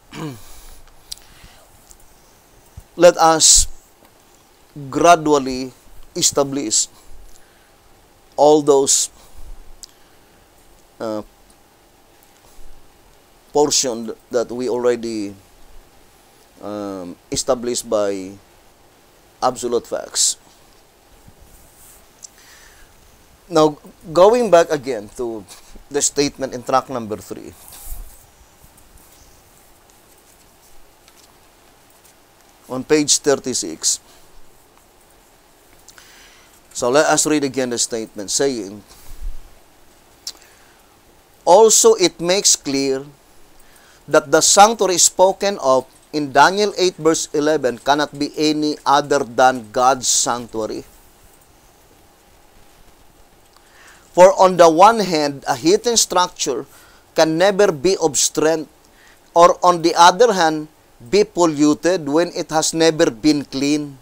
[SPEAKER 1] let us gradually establish all those portions that we already established by absolute facts. Now, going back again to the statement in tract number 3. On page 36. So let us read again the statement saying, Also it makes clear that the sanctuary spoken of in Daniel 8 verse 11 cannot be any other than God's sanctuary. For on the one hand, a heathen structure can never be of strength, or on the other hand, be polluted when it has never been clean.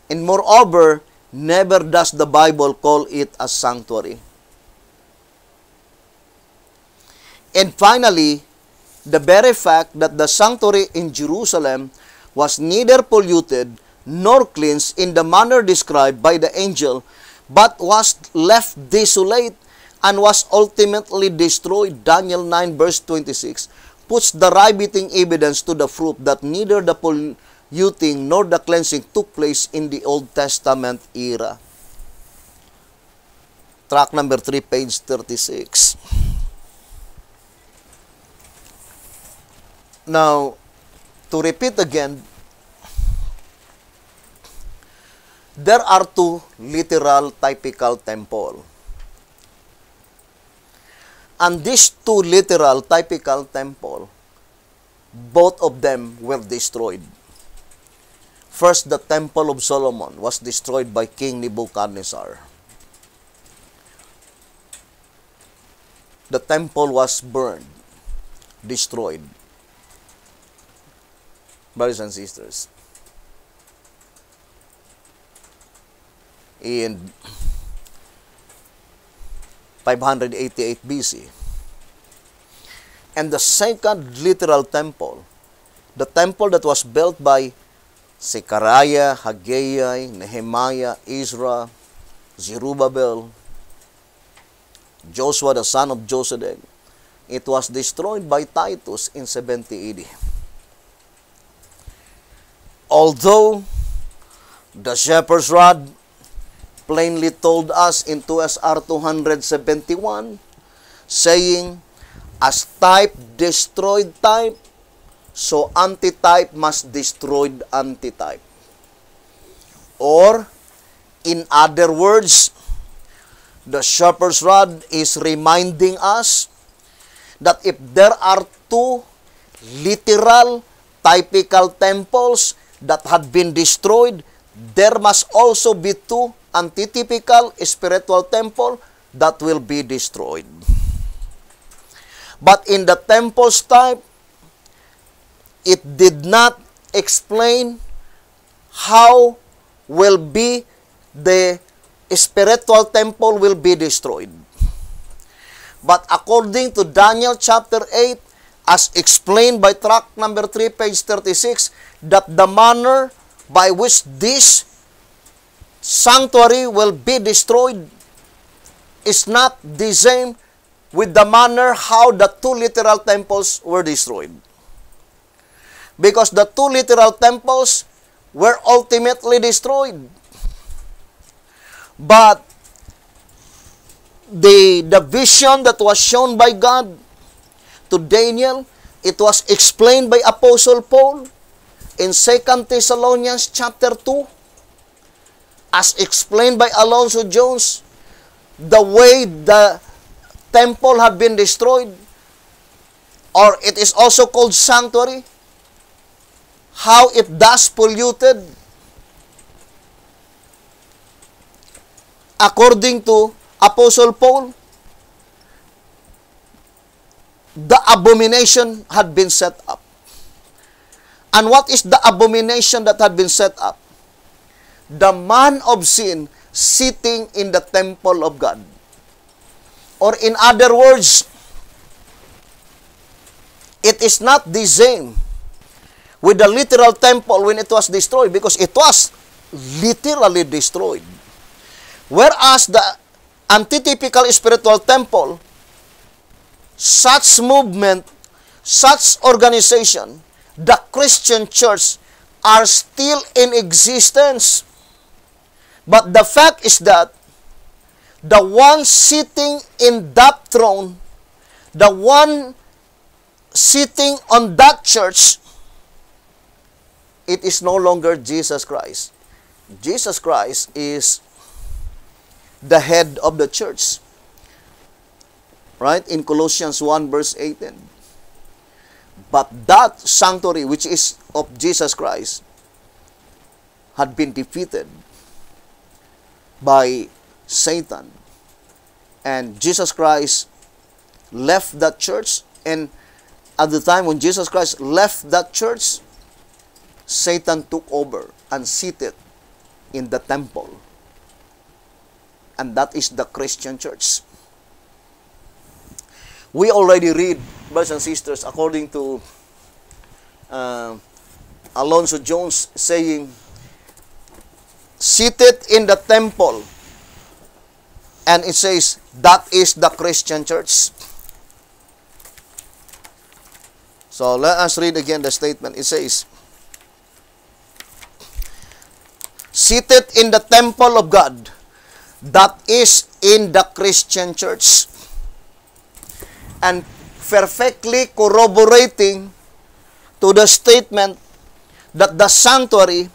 [SPEAKER 1] And moreover, never does the Bible call it a sanctuary. And finally, the very fact that the sanctuary in Jerusalem was neither polluted nor cleansed in the manner described by the angel, but was left desolate and was ultimately destroyed, Daniel 9 verse 26, puts the riveting evidence to the proof that neither the polluting nor the cleansing took place in the Old Testament era. Tract number 3, page 36. Now, To repeat again, there are two literal typical temple. And these two literal typical temple, both of them were destroyed. First, the Temple of Solomon was destroyed by King Nebuchadnezzar. The temple was burned, destroyed. Brothers and sisters, in 588 BC. And the second literal temple, the temple that was built by Zechariah, Haggai, Nehemiah, Ezra, Zerubbabel, Joshua the son of Josedek, it was destroyed by Titus in 70 AD. Although the shepherd's rod plainly told us in 2 SR 271, saying, as type destroyed type, so antitype must destroy antitype. Or, in other words, the shepherd's rod is reminding us that if there are two literal typical temples that had been destroyed, there must also be two antitypical spiritual temple that will be destroyed. But in the temple's type, it did not explain how will be the spiritual temple will be destroyed. But according to Daniel chapter 8, as explained by tract number 3, page 36, that the manner by which this sanctuary will be destroyed is not the same with the manner how the two literal temples were destroyed. Because the two literal temples were ultimately destroyed. But the vision that was shown by God to Daniel, it was explained by Apostle Paul in 2 Thessalonians chapter 2, as explained by Alonzo Jones, the way the temple had been destroyed, or it is also called sanctuary, how it thus polluted. According to Apostle Paul, the abomination had been set up. And what is the abomination that had been set up? The man of sin sitting in the temple of God. Or in other words, it is not the same with the literal temple when it was destroyed, because it was literally destroyed. Whereas the antitypical spiritual temple, such movement, such organization, the Christian church are still in existence. But the fact is that the one sitting in that throne, the one sitting on that church, it is no longer Jesus Christ. Jesus Christ is the head of the church. Right? In Colossians 1 verse 18. But that sanctuary, which is of Jesus Christ, had been defeated by Satan. And Jesus Christ left that church, and at the time when Jesus Christ left that church, Satan took over and seated in the temple. And that is the Christian church. We already read, brothers and sisters, according to Alonzo Jones, saying, seated in the temple. And it says, that is the Christian church. So let us read again the statement. It says, seated in the temple of God, that is in the Christian church. And perfectly corroborating to the statement that the sanctuary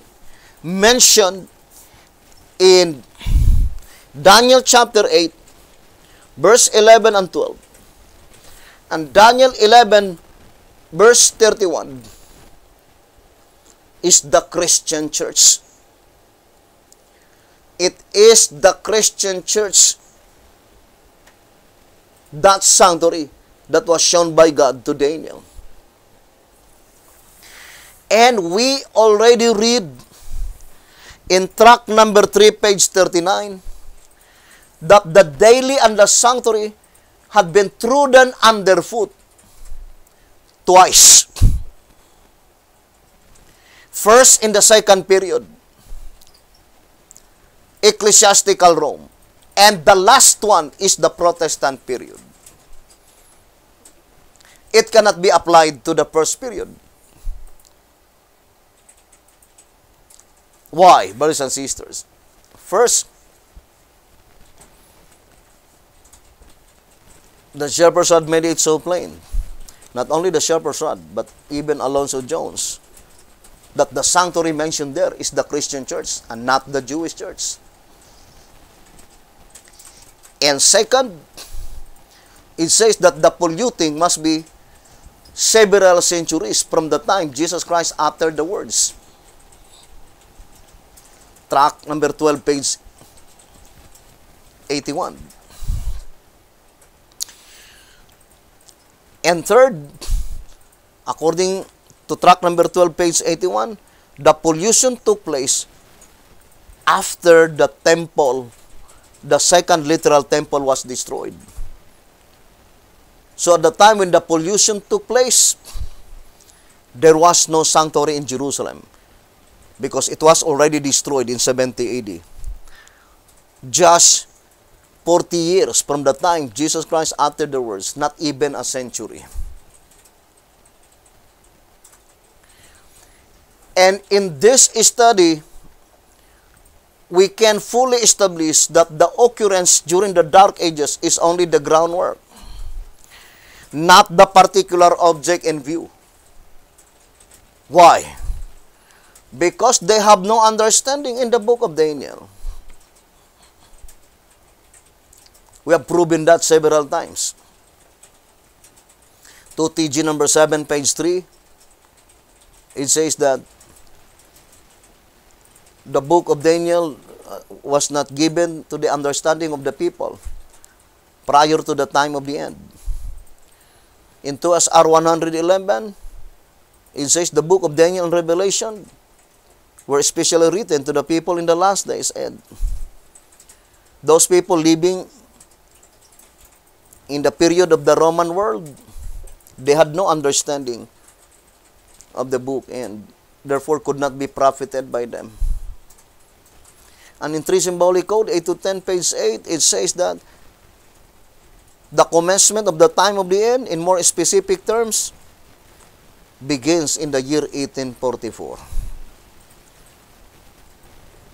[SPEAKER 1] mentioned in Daniel chapter 8, verse 11 and 12, and Daniel 11, verse 31, is the Christian church. It is the Christian church, that sanctuary that was shown by God to Daniel. And we already read in tract number 3, page 39, that the daily and the sanctuary had been trodden underfoot twice. First, in the second period, ecclesiastical Rome. And the last one is the Protestant period. It cannot be applied to the first period. Why, brothers and sisters? First, the Shepherd's Rod made it so plain. Not only the Shepherd's Rod, but even Alonzo Jones, that the sanctuary mentioned there is the Christian church and not the Jewish church. And second, it says that the polluting must be several centuries from the time Jesus Christ uttered the words. Tract number 12, page 81. And third, according to tract number 12, page 81, the pollution took place after the temple, the second literal temple, was destroyed. So at the time when the pollution took place, there was no sanctuary in Jerusalem because it was already destroyed in 70 AD. Just 40 years from the time Jesus Christ uttered the words, not even a century. And in this study, we can fully establish that the occurrence during the Dark Ages is only the groundwork, not the particular object in view. Why? Because they have no understanding in the book of Daniel. We have proven that several times. 2TG number 7, page 3, it says that the book of Daniel was not given to the understanding of the people prior to the time of the end. In 2SR 111, it says the book of Daniel and Revelation were especially written to the people in the last days. And those people living in the period of the Roman world, they had no understanding of the book and therefore could not be profited by them. And in 3 Symbolic Code 8 to 10, page 8, it says that the commencement of the time of the end, in more specific terms, begins in the year 1844.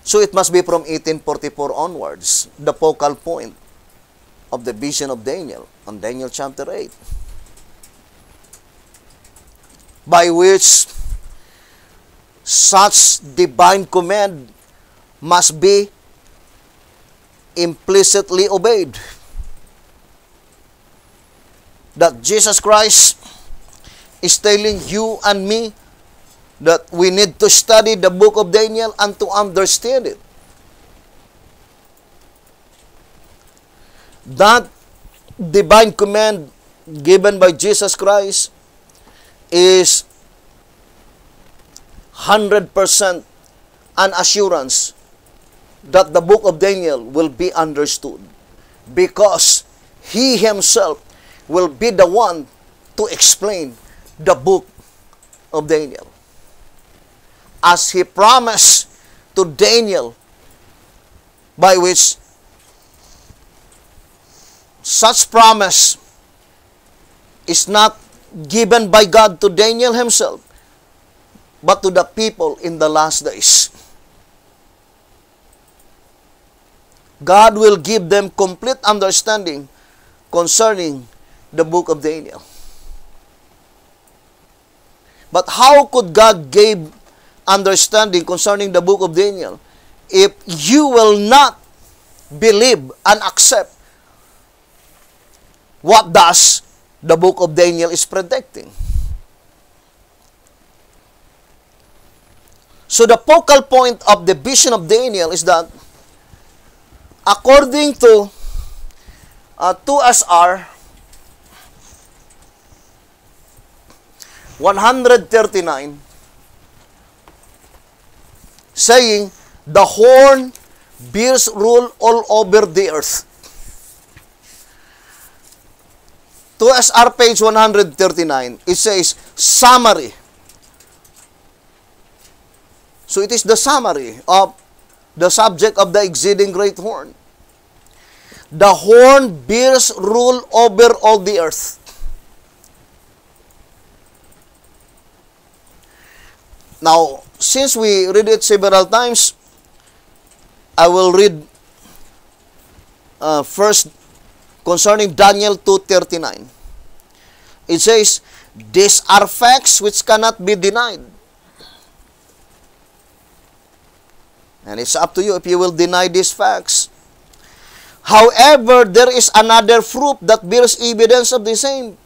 [SPEAKER 1] So it must be from 1844 onwards, the focal point of the vision of Daniel, on Daniel chapter 8, by which such divine command must be implicitly obeyed. That Jesus Christ is telling you and me that we need to study the book of Daniel and to understand it. That divine command given by Jesus Christ is 100% an assurance that the book of Daniel will be understood, because he himself will be the one to explain the book of Daniel. As he promised to Daniel, by which such promise is not given by God to Daniel himself, but to the people in the last days. God will give them complete understanding concerning the book of Daniel. But how could God give understanding concerning the book of Daniel if you will not believe and accept what does the book of Daniel is predicting? So the focal point of the vision of Daniel is that according to 2SR 139, saying, the horn bears rule all over the earth. 2SR page 139, it says, summary. So it is the summary of the subject of the exceeding great horn. The horn bears rule over all the earth. Now, since we read it several times, I will read first concerning Daniel 2:39. It says, these are facts which cannot be denied. And it's up to you if you will deny these facts. However, there is another proof that bears evidence of the same.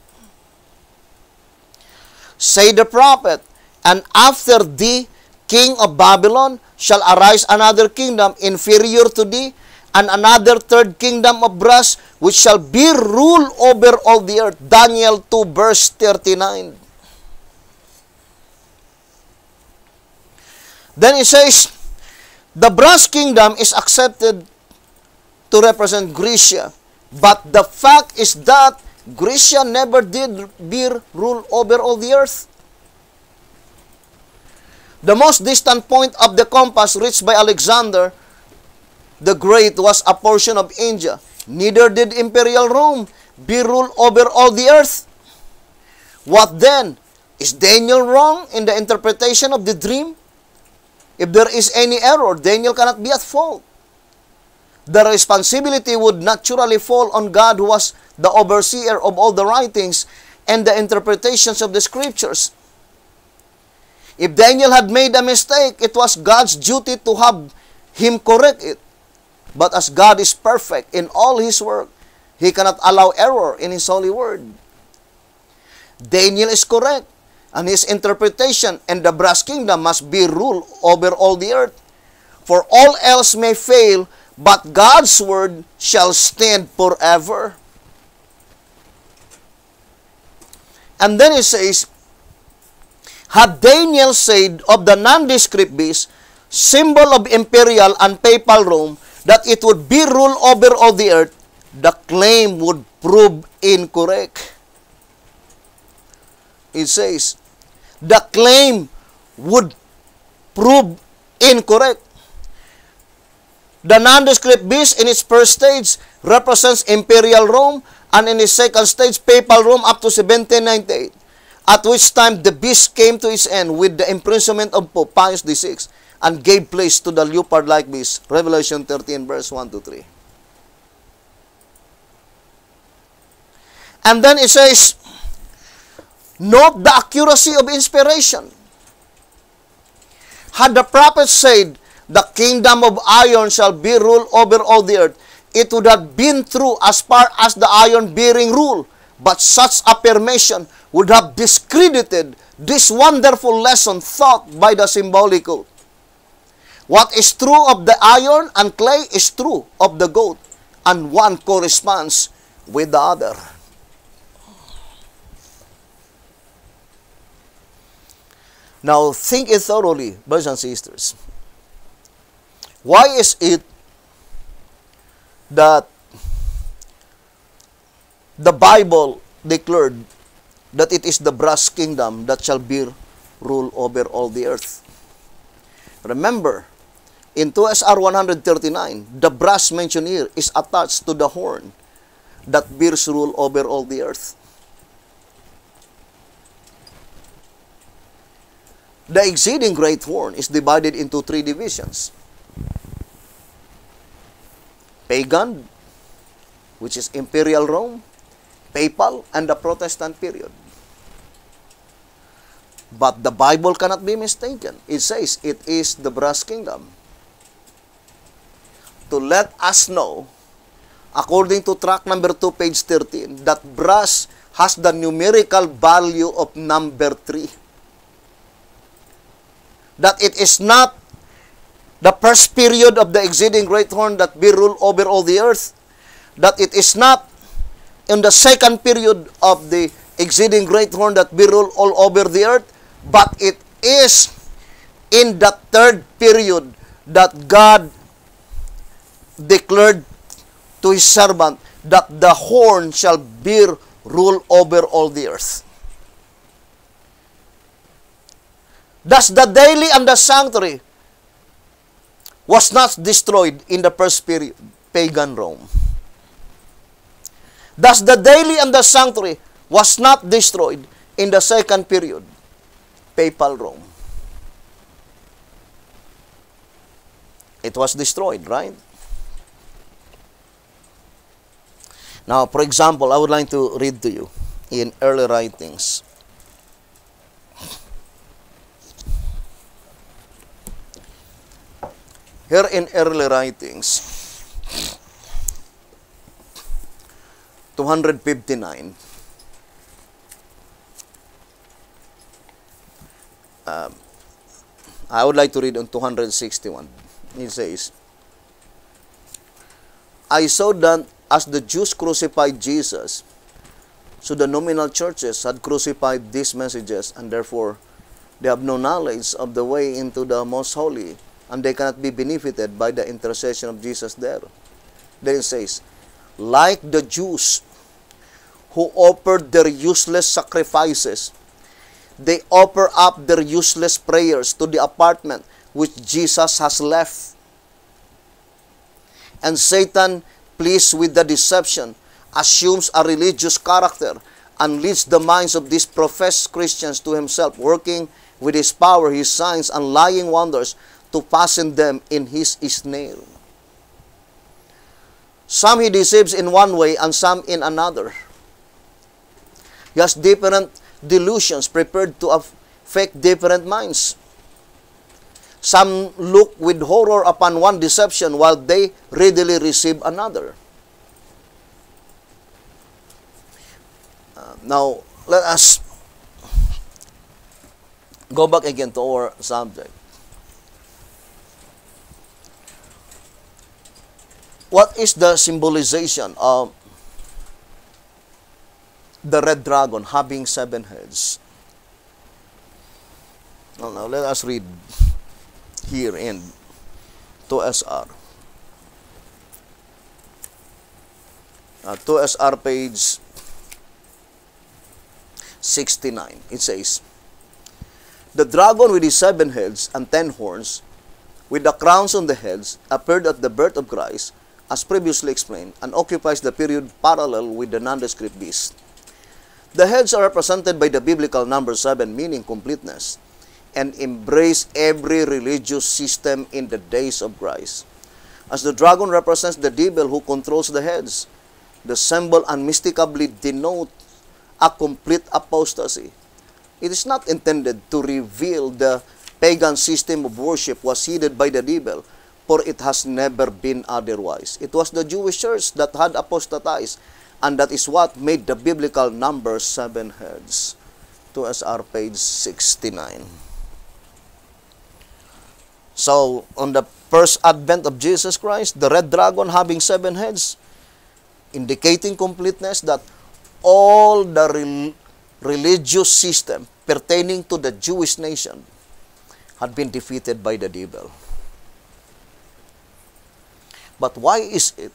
[SPEAKER 1] Say the prophet, and after thee, king of Babylon, shall arise another kingdom inferior to thee, and another third kingdom of brass, which shall be rule over all the earth. Daniel 2 verse 39. Then it says, the brass kingdom is accepted to represent Grecia, but the fact is that Grecia never did bear rule over all the earth. The most distant point of the compass reached by Alexander the Great was a portion of India. Neither did Imperial Rome be ruled over all the earth. What then? Is Daniel wrong in the interpretation of the dream? If there is any error, Daniel cannot be at fault. The responsibility would naturally fall on God, who was the overseer of all the writings and the interpretations of the scriptures. If Daniel had made a mistake, it was God's duty to have him correct it. But as God is perfect in all his work, he cannot allow error in his holy word. Daniel is correct, and his interpretation and the brass kingdom must be ruled over all the earth. For all else may fail, but God's word shall stand forever. And then it says, had Daniel said of the nondescript beast, symbol of imperial and papal Rome, that it would be ruled over all the earth, the claim would prove incorrect. It says, the claim would prove incorrect. The nondescript beast in its first stage represents imperial Rome, and in its second stage, papal Rome up to 1798. At which time the beast came to its end with the imprisonment of Pope Pius VI and gave place to the leopard-like beast. Revelation 13 verse 1-3. And then it says, note the accuracy of inspiration. Had the prophet said, the kingdom of iron shall be ruled over all the earth, it would have been true as far as the iron-bearing rule. But such affirmation would have discredited this wonderful lesson taught by the symbolic goat. What is true of the iron and clay is true of the goat, and one corresponds with the other. Now, think it thoroughly, brothers and sisters. Why is it that the Bible declared that it is the brass kingdom that shall be rule over all the earth? Remember, in 2SR 139, the brass mentioned here is attached to the horn that bears rule over all the earth. The exceeding great horn is divided into three divisions. Pagan, which is imperial Rome, papal, and the Protestant period. But the Bible cannot be mistaken. It says it is the brass kingdom. To let us know, according to track number 2, page 13, that brass has the numerical value of number 3. That it is not the first period of the exceeding great horn that be rule over all the earth. That it is not in the second period of the exceeding great horn that be rule all over the earth, but it is in the third period that God declared to His servant that the horn shall bear rule over all the earth. Thus the daily and the sanctuary was not destroyed in the first period, pagan Rome. Thus the daily and the sanctuary was not destroyed in the second period, papal Rome. It was destroyed, right? Now, for example, I would like to read to you in early writings. Here in early writings, 259. I would like to read on 261. It says, I saw that as the Jews crucified Jesus, so the nominal churches had crucified these messages, and therefore they have no knowledge of the way into the most holy, and they cannot be benefited by the intercession of Jesus there. Then it says, like the Jews who offered their useless sacrifices, they offer up their useless prayers to the apartment which Jesus has left. And Satan, pleased with the deception, assumes a religious character and leads the minds of these professed Christians to himself, working with his power, his signs, and lying wonders to fasten them in his snare. Some he deceives in one way and some in another. He has different delusions prepared to affect different minds. Some look with horror upon one deception while they readily receive another. Now, let us go back again to our subject. What is the symbolization of the red dragon having 7 heads? Now let us read here in 2SR. 2SR page 69. It says, the dragon with his 7 heads and 10 horns, with the crowns on the heads, appeared at the birth of Christ, as previously explained, and occupies the period parallel with the nondescript beast. The heads are represented by the biblical number 7, meaning completeness, and embrace every religious system in the days of Christ. As the dragon represents the devil who controls the heads, the symbol unmistakably denotes a complete apostasy. It is not intended to reveal the pagan system of worship was headed by the devil, for it has never been otherwise. It was the Jewish church that had apostatized, and that is what made the biblical number 7 heads. 2SR page 69. So, on the first advent of Jesus Christ, the red dragon having 7 heads, indicating completeness, that all the religious system pertaining to the Jewish nation had been defeated by the devil. But why is it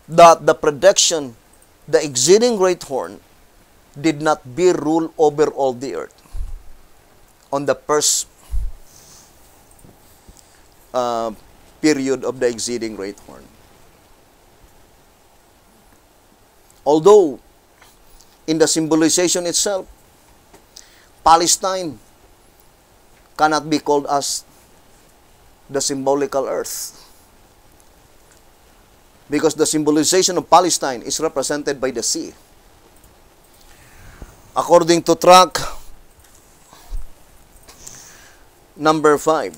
[SPEAKER 1] that the prediction, the exceeding great horn, did not be rule over all the earth on the first period of the exceeding great horn? Although, in the symbolization itself, Palestine cannot be called as the symbolical earth, because the symbolization of Palestine is represented by the sea. According to tract number 5.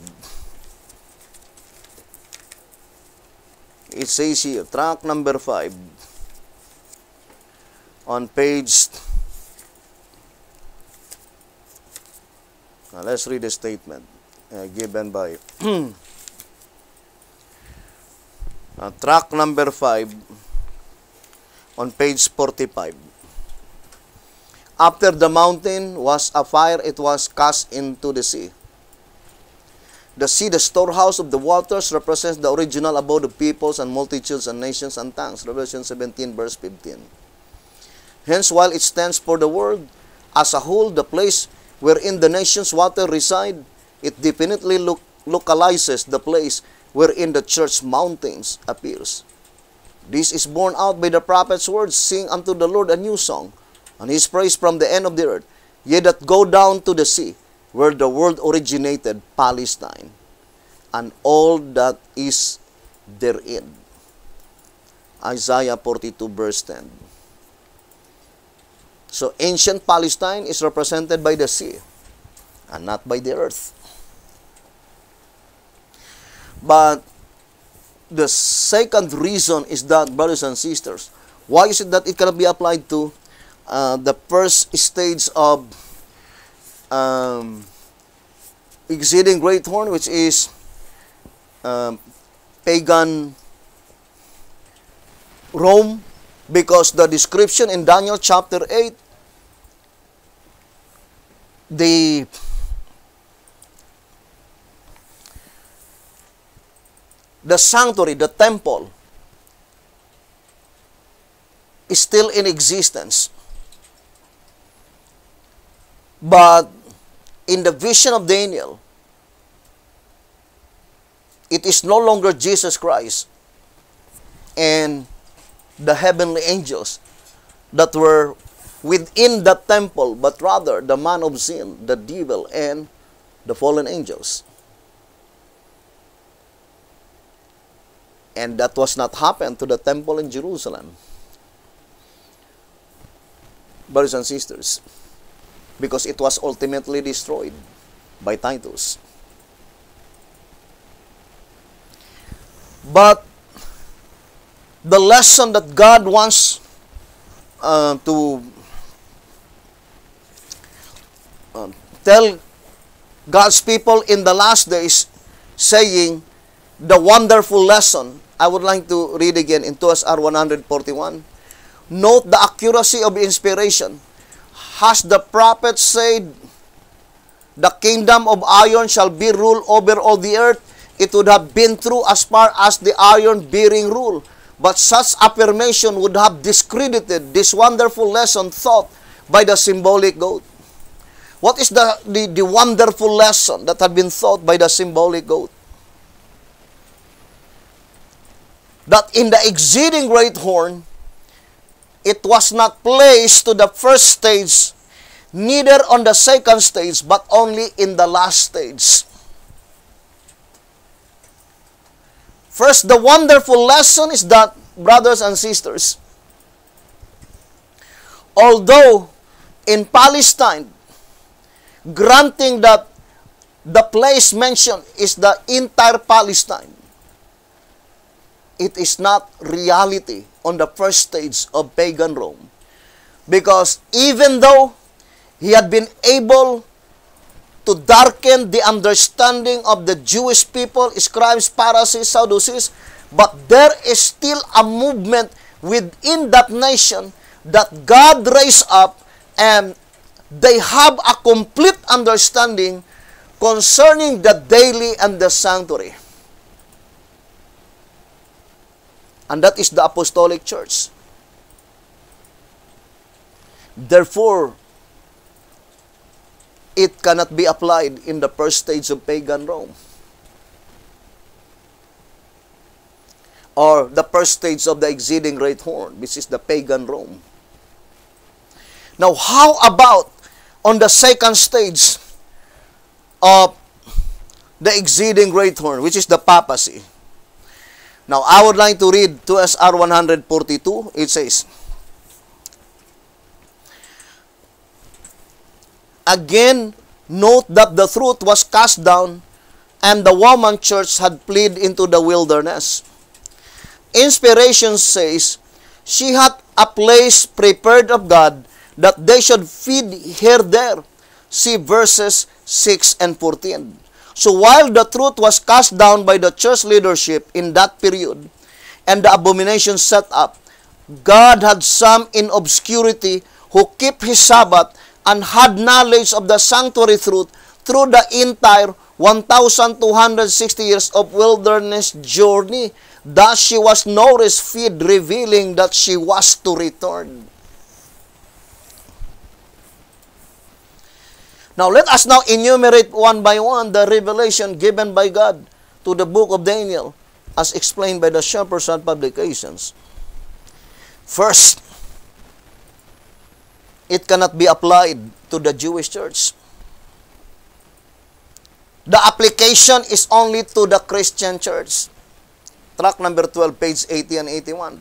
[SPEAKER 1] It says here, track number 5 on page, let's read the statement given by track number 5 on page 45. After the mountain was a fire, it was cast into the sea. The sea, the storehouse of the waters, represents the original abode of peoples and multitudes and nations and tongues. Revelation 17 verse 15. Hence, while it stands for the world as a whole, the place wherein the nations' water reside, it definitely localizes the place wherein the church mountains appears. This is borne out by the prophet's words, sing unto the Lord a new song, and his praise from the end of the earth, ye that go down to the sea, where the world originated, Palestine, and all that is therein. Isaiah 42 verse 10. So ancient Palestine is represented by the sea, and not by the earth. But the second reason is that, brothers and sisters, why is it that it cannot be applied to the first stage of exceeding great horn, which is pagan Rome? Because the description in Daniel chapter 8, the sanctuary, the temple, is still in existence. But in the vision of Daniel, it is no longer Jesus Christ and the heavenly angels that were within the temple, but rather the man of sin, the devil, and the fallen angels. And that was not happened to the temple in Jerusalem, brothers and sisters, because it was ultimately destroyed by Titus. But the lesson that God wants to tell God's people in the last days, saying the wonderful lesson, I would like to read again in 2 SR 141. Note the accuracy of inspiration. Has the prophet said, the kingdom of iron shall be ruled over all the earth? It would have been true as far as the iron-bearing rule. But such affirmation would have discredited this wonderful lesson taught by the symbolic goat. What is the wonderful lesson that had been taught by the symbolic goat? That in the exceeding great horn, it was not placed to the first stage, neither on the second stage, but only in the last stage. First, the wonderful lesson is that, brothers and sisters, although in Palestine, granting that the place mentioned is the entire Palestine, it is not reality on the first stage of pagan Rome. Because even though he had been able to darken the understanding of the Jewish people, scribes, Pharisees, Sadducees, but there is still a movement within that nation that God raised up, and they have a complete understanding concerning the daily and the sanctuary. And that is the Apostolic Church. Therefore, it cannot be applied in the first stage of pagan Rome, or the first stage of the exceeding great horn, which is the pagan Rome. Now, how about on the second stage of the exceeding great horn, which is the papacy? Now, I would like to read 2 SR 142. It says, again, Note that the truth was cast down and the woman church had fled into the wilderness. Inspiration says, she had a place prepared of God that they should feed her there. See verses 6 and 14. So while the truth was cast down by the church leadership in that period, and the abomination set up, God had some in obscurity who kept His Sabbath and had knowledge of the sanctuary truth through the entire 1,260 years of wilderness journey. Thus she was nourished, fed, revealing that she was to return. Now let us now enumerate one by one the revelation given by God to the book of Daniel as explained by the Shepherd's Rod Publications. First, it cannot be applied to the Jewish church. The application is only to the Christian church. Track number 12, page 80 and 81.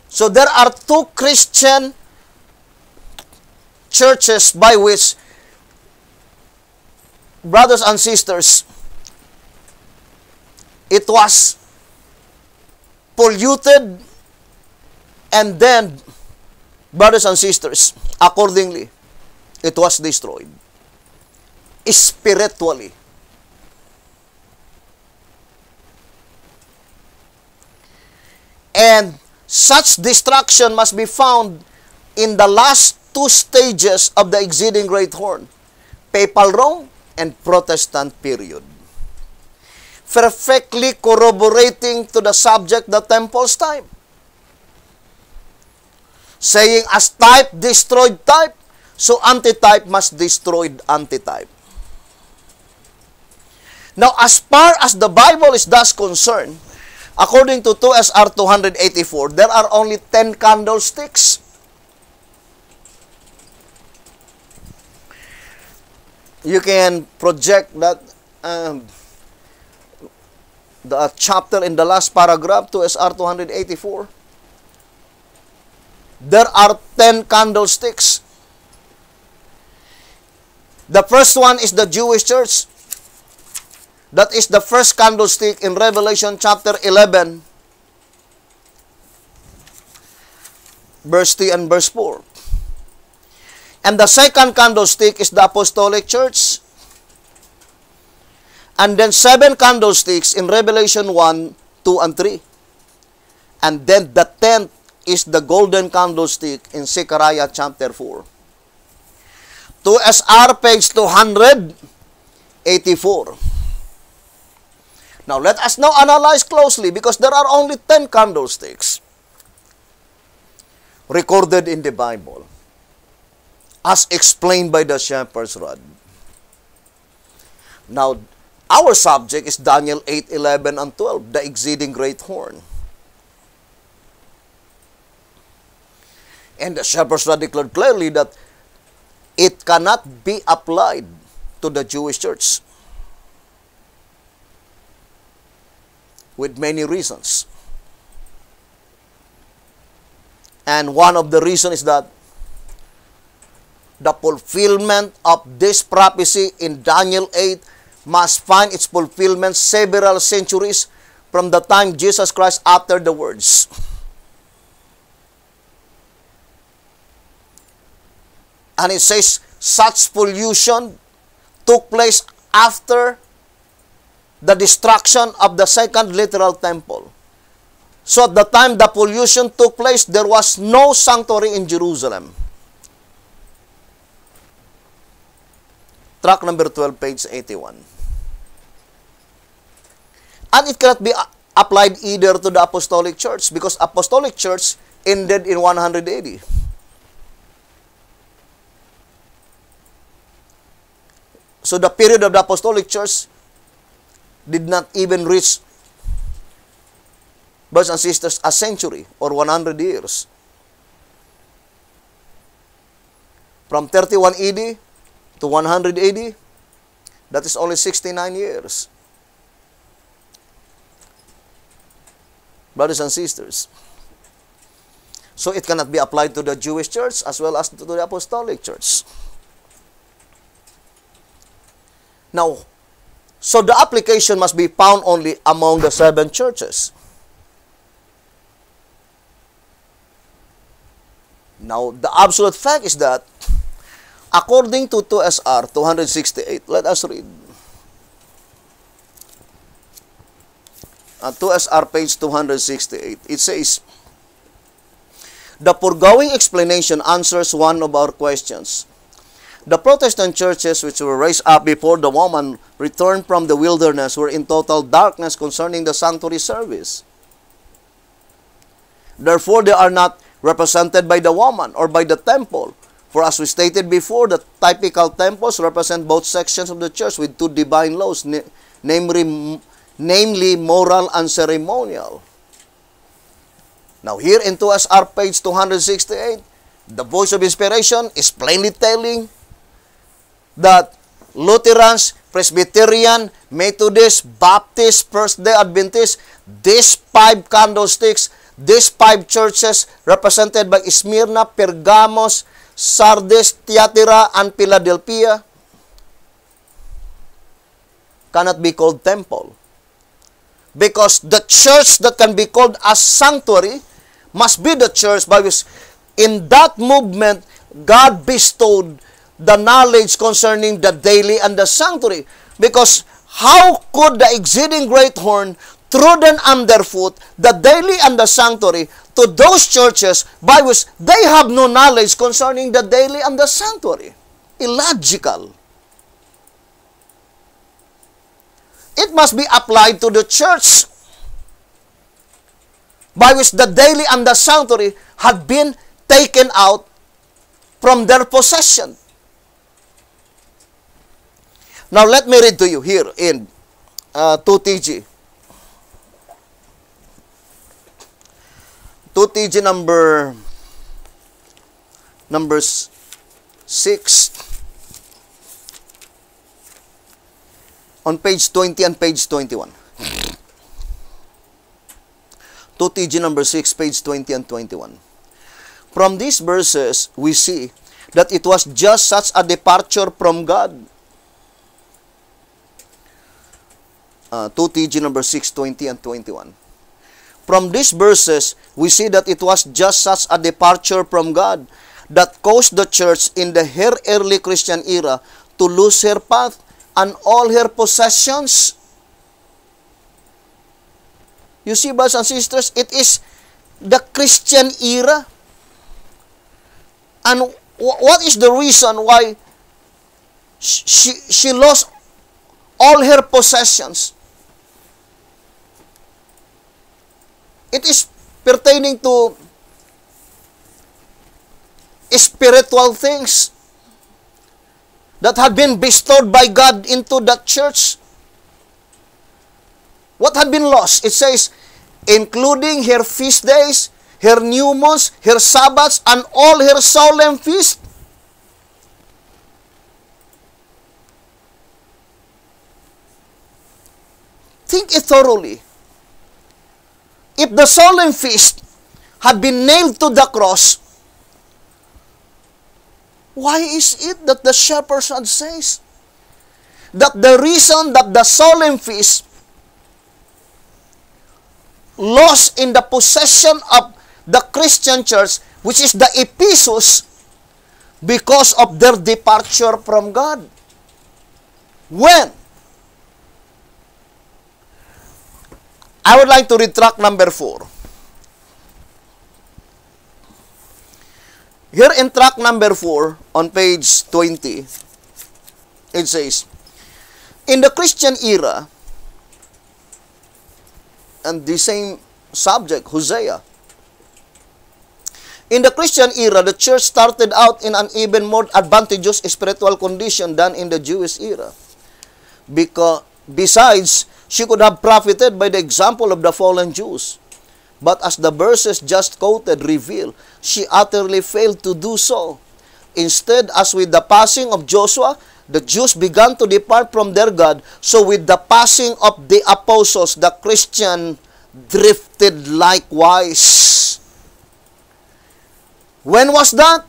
[SPEAKER 1] So there are two Christian churches by which, brothers and sisters, it was polluted, and then, brothers and sisters, accordingly, it was destroyed spiritually. And such destruction must be found in the last two stages of the exceeding great horn, Papal Rome and Protestant period, perfectly corroborating to the subject the temple's type, saying as type destroyed type, so antitype must destroy antitype. Now, as far as the Bible is thus concerned, according to 2SR 284, there are only 10 candlesticks. You can project that the chapter in the last paragraph, 2SR 284. There are 10 candlesticks. The first one is the Jewish church. That is the first candlestick in Revelation chapter 11, verse 3 and verse 4. And the second candlestick is the Apostolic Church. And then 7 candlesticks in Revelation 1, 2, and 3. And then the 10th is the golden candlestick in Zechariah chapter 4. 2SR page 284. Now let us now analyze closely, because there are only 10 candlesticks recorded in the Bible as explained by the Shepherd's Rod. Now, our subject is Daniel 8, 11, and 12, the exceeding great horn. And the Shepherd's Rod declared clearly that it cannot be applied to the Jewish church, with many reasons. And one of the reasons is that the fulfillment of this prophecy in Daniel 8 must find its fulfillment several centuries from the time Jesus Christ uttered the words. And it says, such pollution took place after the destruction of the second literal temple. So at the time the pollution took place, there was no sanctuary in Jerusalem. Track number 12, page 81. And it cannot be applied either to the Apostolic Church, because Apostolic Church ended in 100 AD. So the period of the Apostolic Church did not even reach, brothers and sisters, a century or 100 years. From 31 AD to 100 AD, that is only 69 years. Brothers and sisters. So it cannot be applied to the Jewish church as well as to the apostolic church. Now, so the application must be found only among the 7 churches. Now, the absolute fact is that, according to 2SR 268, let us read. 2SR page 268, it says, the foregoing explanation answers one of our questions. The Protestant churches which were raised up before the woman returned from the wilderness were in total darkness concerning the sanctuary service. Therefore, they are not represented by the woman or by the temple. For as we stated before, the typical temples represent both sections of the church with 2 divine laws, namely moral and ceremonial. Now here in 2SR page 268, the voice of inspiration is plainly telling that Lutherans, Presbyterian, Methodist, Baptist, First-day Adventist, these 5 candlesticks, these 5 churches represented by Smyrna, Pergamos, Sardis, Thyatira, and Philadelphia cannot be called temple. Because the church that can be called a sanctuary must be the church by which in that movement God bestowed the knowledge concerning the daily and the sanctuary. Because how could the exceeding great horn trodden underfoot the daily and the sanctuary to those churches by which they have no knowledge concerning the daily and the sanctuary? Illogical. It must be applied to the church by which the daily and the sanctuary had been taken out from their possession. Now let me read to you here in 2TG. 2TG number 6 on page 20 and page 21. 2TG number 6, page 20 and 21. From these verses, we see that it was just such a departure from God. 2TG number 6, 20 and 21. From these verses, we see that it was just such a departure from God that caused the church in the early Christian era to lose her path and all her possessions. You see, brothers and sisters, it is the Christian era. And what is the reason why she lost all her possessions? It is pertaining to spiritual things that had been bestowed by God into that church. What had been lost? It says, including her feast days, her new moons, her Sabbaths, and all her solemn feasts. Think it thoroughly. If the solemn feast had been nailed to the cross, why is it that the shepherd says that the reason that the solemn feast lost in the possession of the Christian church, which is the Ephesus, because of their departure from God? When? I would like to read tract number 4. Here in tract number 4, on page 20, it says, in the Christian era, and the same subject, Hosea. In the Christian era, the church started out in an even more advantageous spiritual condition than in the Jewish era. Because, besides, she could have profited by the example of the fallen Jews. But as the verses just quoted reveal, she utterly failed to do so. Instead, as with the passing of Joshua, the Jews began to depart from their God. So with the passing of the apostles, the Christian drifted likewise. When was that?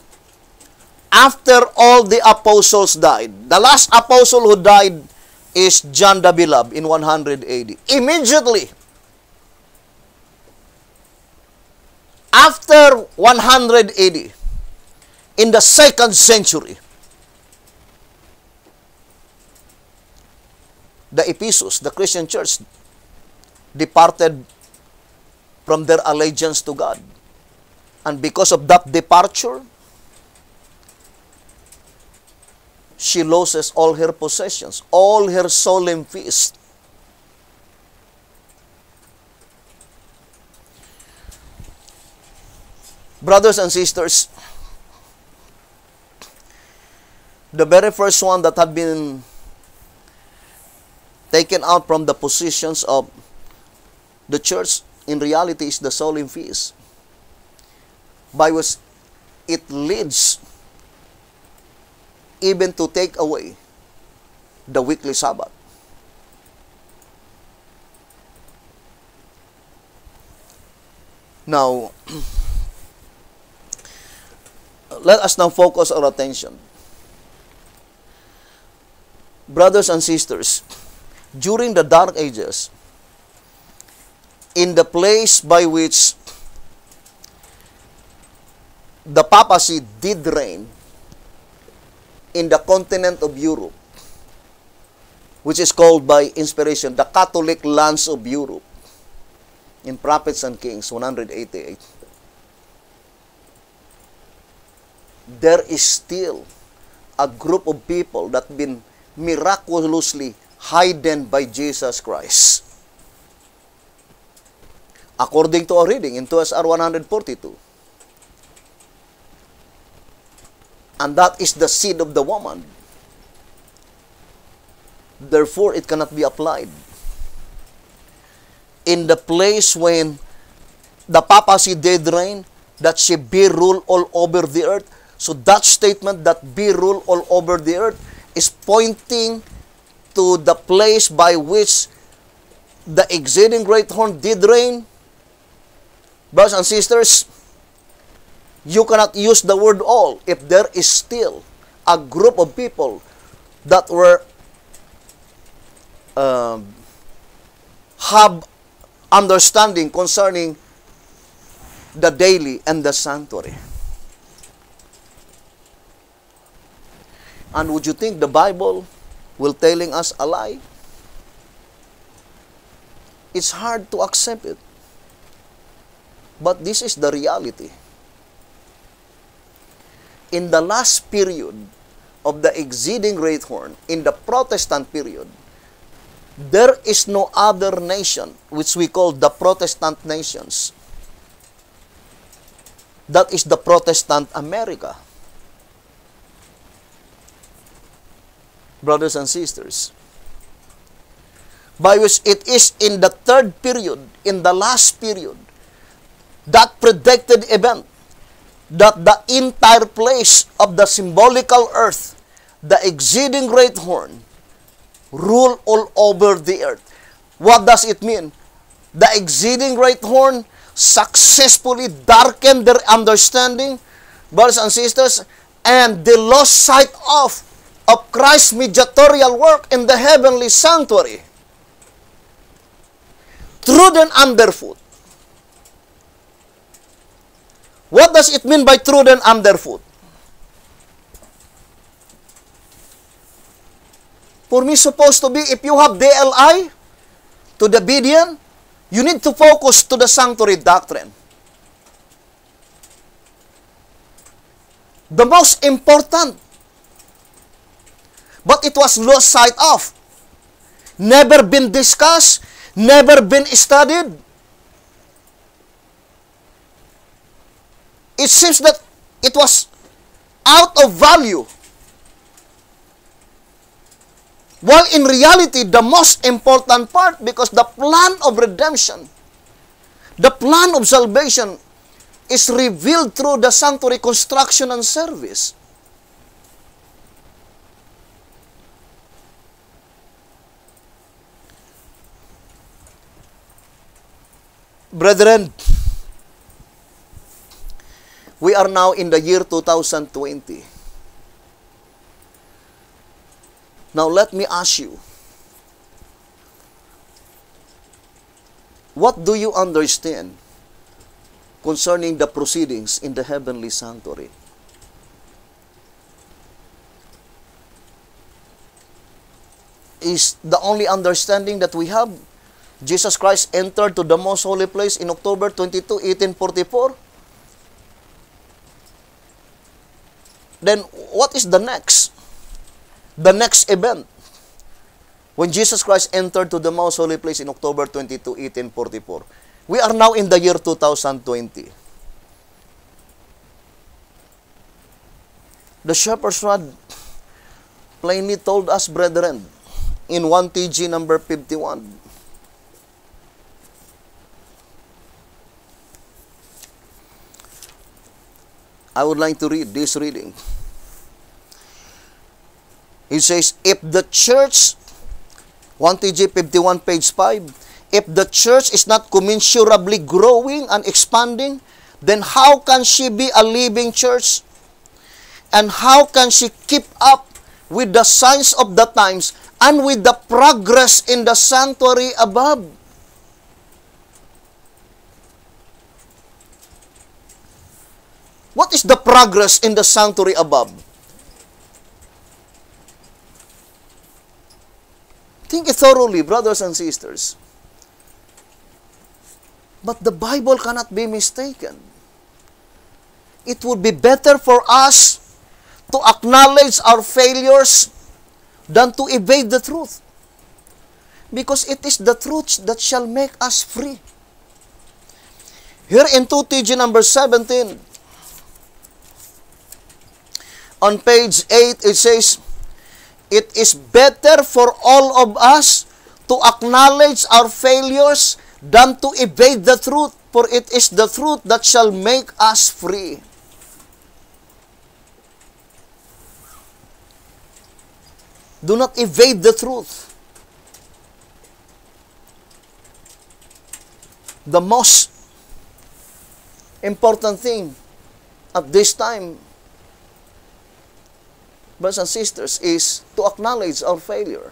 [SPEAKER 1] After all the apostles died. The last apostle who died is John the Beloved in 100 AD. Immediately, after 100 AD, in the 2nd century, the Ephesus, the Christian church, departed from their allegiance to God. And because of that departure, she loses all her possessions, all her solemn feasts. Brothers and sisters, the very first one that had been taken out from the positions of the church in reality is the solemn feast, by which it leads even to take away the weekly Sabbath. Now, let us now focus our attention. Brothers and sisters, during the Dark Ages, in the place by which the papacy did reign in the continent of Europe, which is called by inspiration the Catholic lands of Europe, in Prophets and Kings 188, there is still a group of people that been miraculously hidden by Jesus Christ. According to our reading in 2SR 142. And that is the seed of the woman. Therefore, it cannot be applied. In the place when the papacy did reign, that she be rule all over the earth. So that statement that be rule all over the earth is pointing to the place by which the exceeding great horn did reign. Brothers and sisters, you cannot use the word all if there is still a group of people that were have understanding concerning the daily and the sanctuary. And would you think the Bible will telling us a lie? It's hard to accept it. But this is the reality. In the last period of the exceeding great horn, in the Protestant period, there is no other nation which we call the Protestant nations. That is the Protestant America. Brothers and sisters, by which it is in the third period, in the last period, that predicted event, that the entire place of the symbolical earth, the exceeding great horn, rule all over the earth. What does it mean? The exceeding great horn successfully darkened their understanding, brothers and sisters, and they lost sight of Christ's mediatorial work in the heavenly sanctuary. Trodden underfoot. What does it mean by trodden underfoot? For me, supposed to be, if you have DLI to the BDN, you need to focus to the sanctuary doctrine. The most important. But it was lost sight of. Never been discussed, never been studied. It seems that it was out of value. While in reality, the most important part, because the plan of redemption, the plan of salvation is revealed through the sanctuary construction and service. Brethren, we are now in the year 2020. Now let me ask you, what do you understand concerning the proceedings in the heavenly sanctuary? Is the only understanding that we have Jesus Christ entered to the most holy place in October 22, 1844? Then what is the next? The next event, when Jesus Christ entered to the most holy place in October 22, 1844. We are now in the year 2020. The shepherd's rod plainly told us, brethren, in 1 TG number 51, I would like to read this reading. He says, if the church, 1 TG 51, page 5, if the church is not commensurably growing and expanding, then how can she be a living church? And how can she keep up with the signs of the times and with the progress in the sanctuary above? What is the progress in the sanctuary above? Think it thoroughly, brothers and sisters. But the Bible cannot be mistaken. It would be better for us to acknowledge our failures than to evade the truth. Because it is the truth that shall make us free. Here in 2 TG number 17, on page 8, it says, it is better for all of us to acknowledge our failures than to evade the truth, for it is the truth that shall make us free. Do not evade the truth. The most important thing at this time, brothers and sisters, is to acknowledge our failure.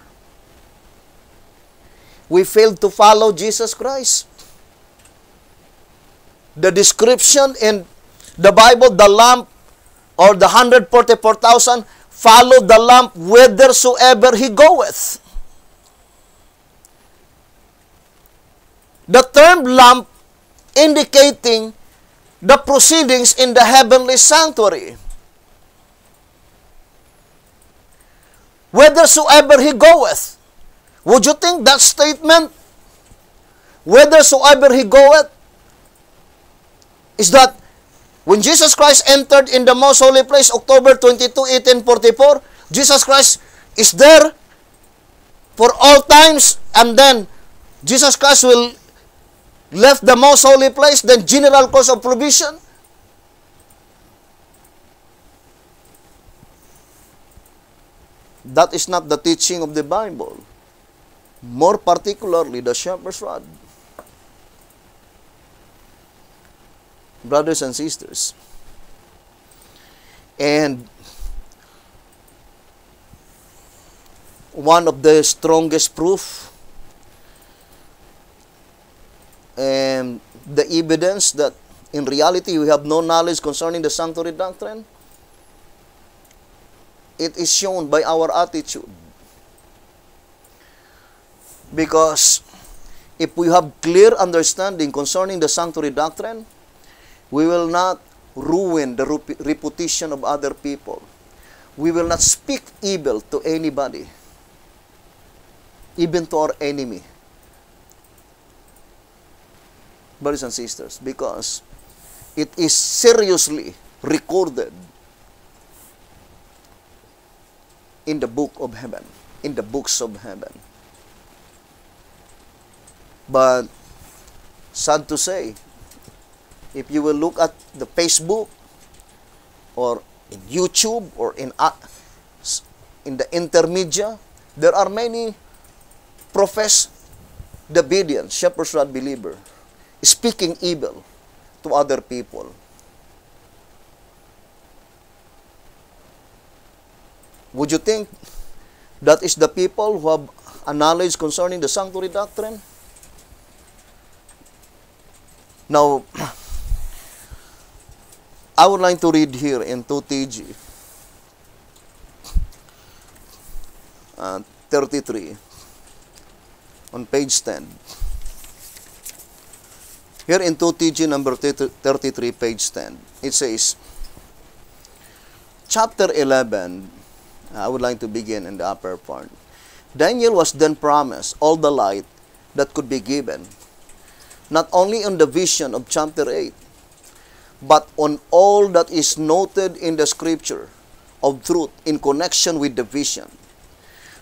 [SPEAKER 1] We failed to follow Jesus Christ. The description in the Bible, the lamp or the 144,000 follow the lamp whithersoever he goeth. The term lamp indicating the proceedings in the heavenly sanctuary. Whithersoever he goeth. Would you think that statement, whithersoever he goeth, is that when Jesus Christ entered in the most holy place, October 22, 1844, Jesus Christ is there for all times, and then Jesus Christ will left the most holy place, then general cause of provision? That is not the teaching of the Bible. More particularly, the shepherd's rod. Brothers and sisters, and one of the strongest proof and the evidence that in reality we have no knowledge concerning the sanctuary doctrine, it is shown by our attitude. Because if we have clear understanding concerning the sanctuary doctrine, we will not ruin the reputation of other people. We will not speak evil to anybody, even to our enemy. Brothers and sisters, because it is seriously recorded in the book of heaven, in the books of heaven. But sad to say, if you will look at the Facebook or in YouTube or in the intermedia, there are many professed Davidian, shepherd's rod believer, speaking evil to other people. Would you think that is the people who have a knowledge concerning the sanctuary doctrine? Now, I would like to read here in 2TG 33 on page 10. Here in 2TG number 33, page 10, it says, chapter 11, I would like to begin in the upper part. Daniel was then promised all the light that could be given, not only on the vision of chapter 8, but on all that is noted in the scripture of truth in connection with the vision.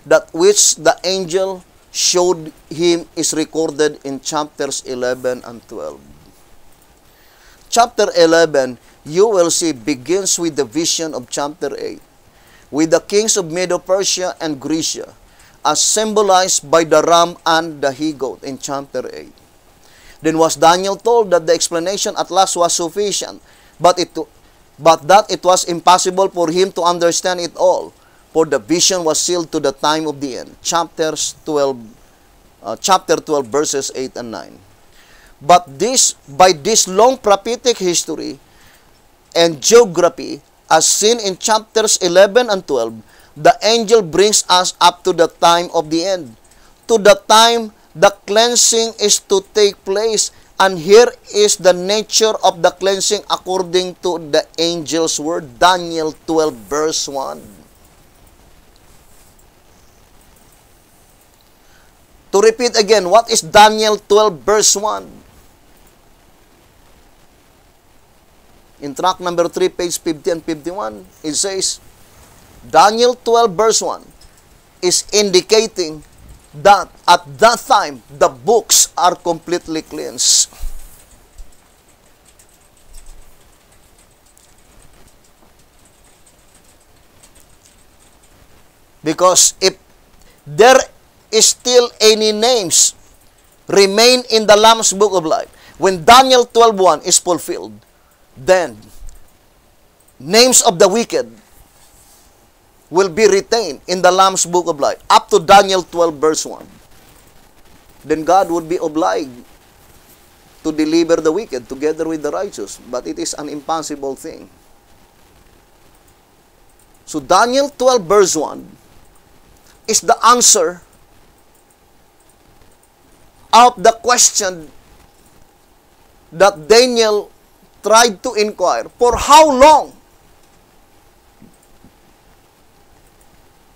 [SPEAKER 1] That which the angel showed him is recorded in chapters 11 and 12. Chapter 11, you will see, begins with the vision of chapter 8, with the kings of Medo-Persia and Grecia, as symbolized by the ram and the he-goat in chapter 8. Then was Daniel told that the explanation at last was sufficient, but that it was impossible for him to understand it all, for the vision was sealed to the time of the end. Chapter 12, verses 8 and 9. But by this long prophetic history and geography, as seen in chapters 11 and 12, the angel brings us up to the time of the end, to the time the cleansing is to take place. And here is the nature of the cleansing according to the angel's word, Daniel 12, verse 1. To repeat again, what is Daniel 12, verse 1? In track number 3, page 50 and 51, it says, Daniel 12, verse 1 is indicating that at that time, the books are completely cleansed. Because if there is still any names remain in the Lamb's Book of Life, when Daniel 12:1 is fulfilled, then names of the wicked will be retained in the Lamb's Book of Life up to Daniel 12, verse 1. Then God would be obliged to deliver the wicked together with the righteous. But it is an impossible thing. So Daniel 12, verse 1 is the answer of the question that Daniel tried to inquire. For how long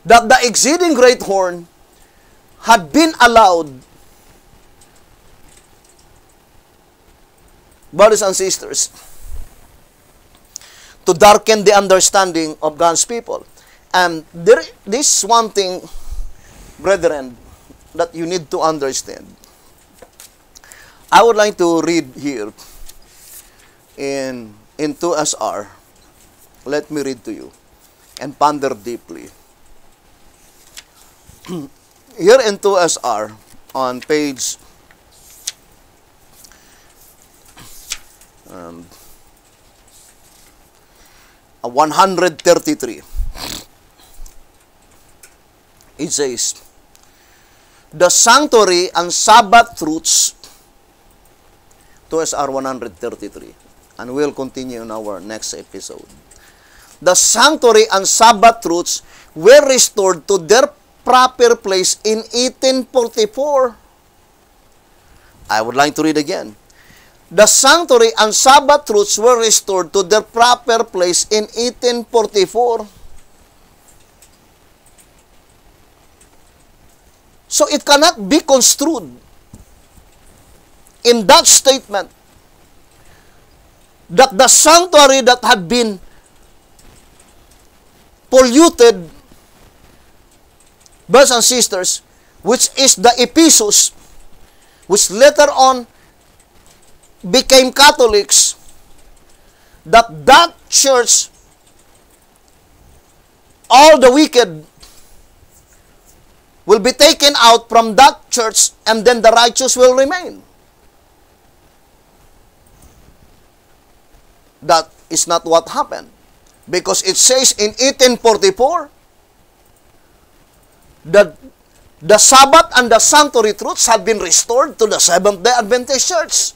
[SPEAKER 1] that the exceeding great horn had been allowed, brothers and sisters, to darken the understanding of God's people. And this one thing, brethren, that you need to understand. I would like to read here in 2SR. Let me read to you and ponder deeply. Here in 2SR, on page 133, it says, the sanctuary and Sabbath truths, 2SR 133, and we'll continue in our next episode. The sanctuary and Sabbath truths were restored to their proper place in 1844. I would like to read again. The sanctuary and Sabbath truths were restored to their proper place in 1844. So it cannot be construed in that statement that the sanctuary that had been polluted, brothers and sisters, which is the Ephesus, which later on became Catholics, that church, all the wicked will be taken out from that church, and then the righteous will remain. That is not what happened. Because it says in 1844 the Sabbath and the sanctuary truths have been restored to the Seventh-day Adventist Church.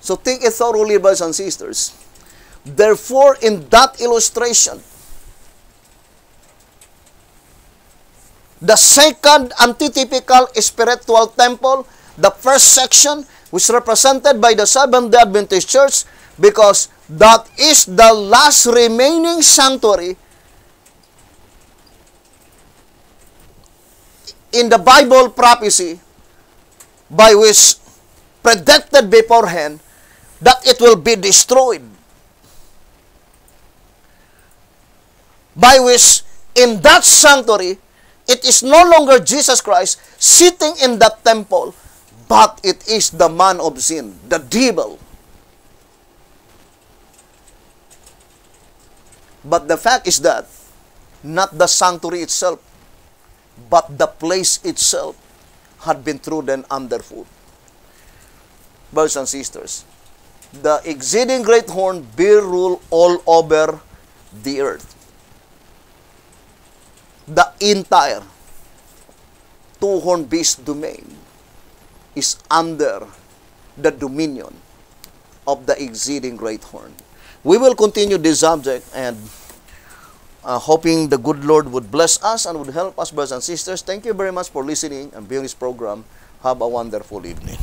[SPEAKER 1] So think it thoroughly, brothers and sisters. Therefore, in that illustration, the second antitypical spiritual temple, the first section, was represented by the Seventh-day Adventist Church because that is the last remaining sanctuary in the Bible prophecy by which predicted beforehand that it will be destroyed. By which, in that sanctuary, it is no longer Jesus Christ sitting in that temple, but it is the man of sin, the devil. But the fact is that not the sanctuary itself, but the place itself had been trodden underfoot. Brothers and sisters, the exceeding great horn bear rule all over the earth. The entire two-horned beast domain is under the dominion of the exceeding great horn. We will continue this subject and hoping the good Lord would bless us and would help us, brothers and sisters. Thank you very much for listening and viewing this program. Have a wonderful evening.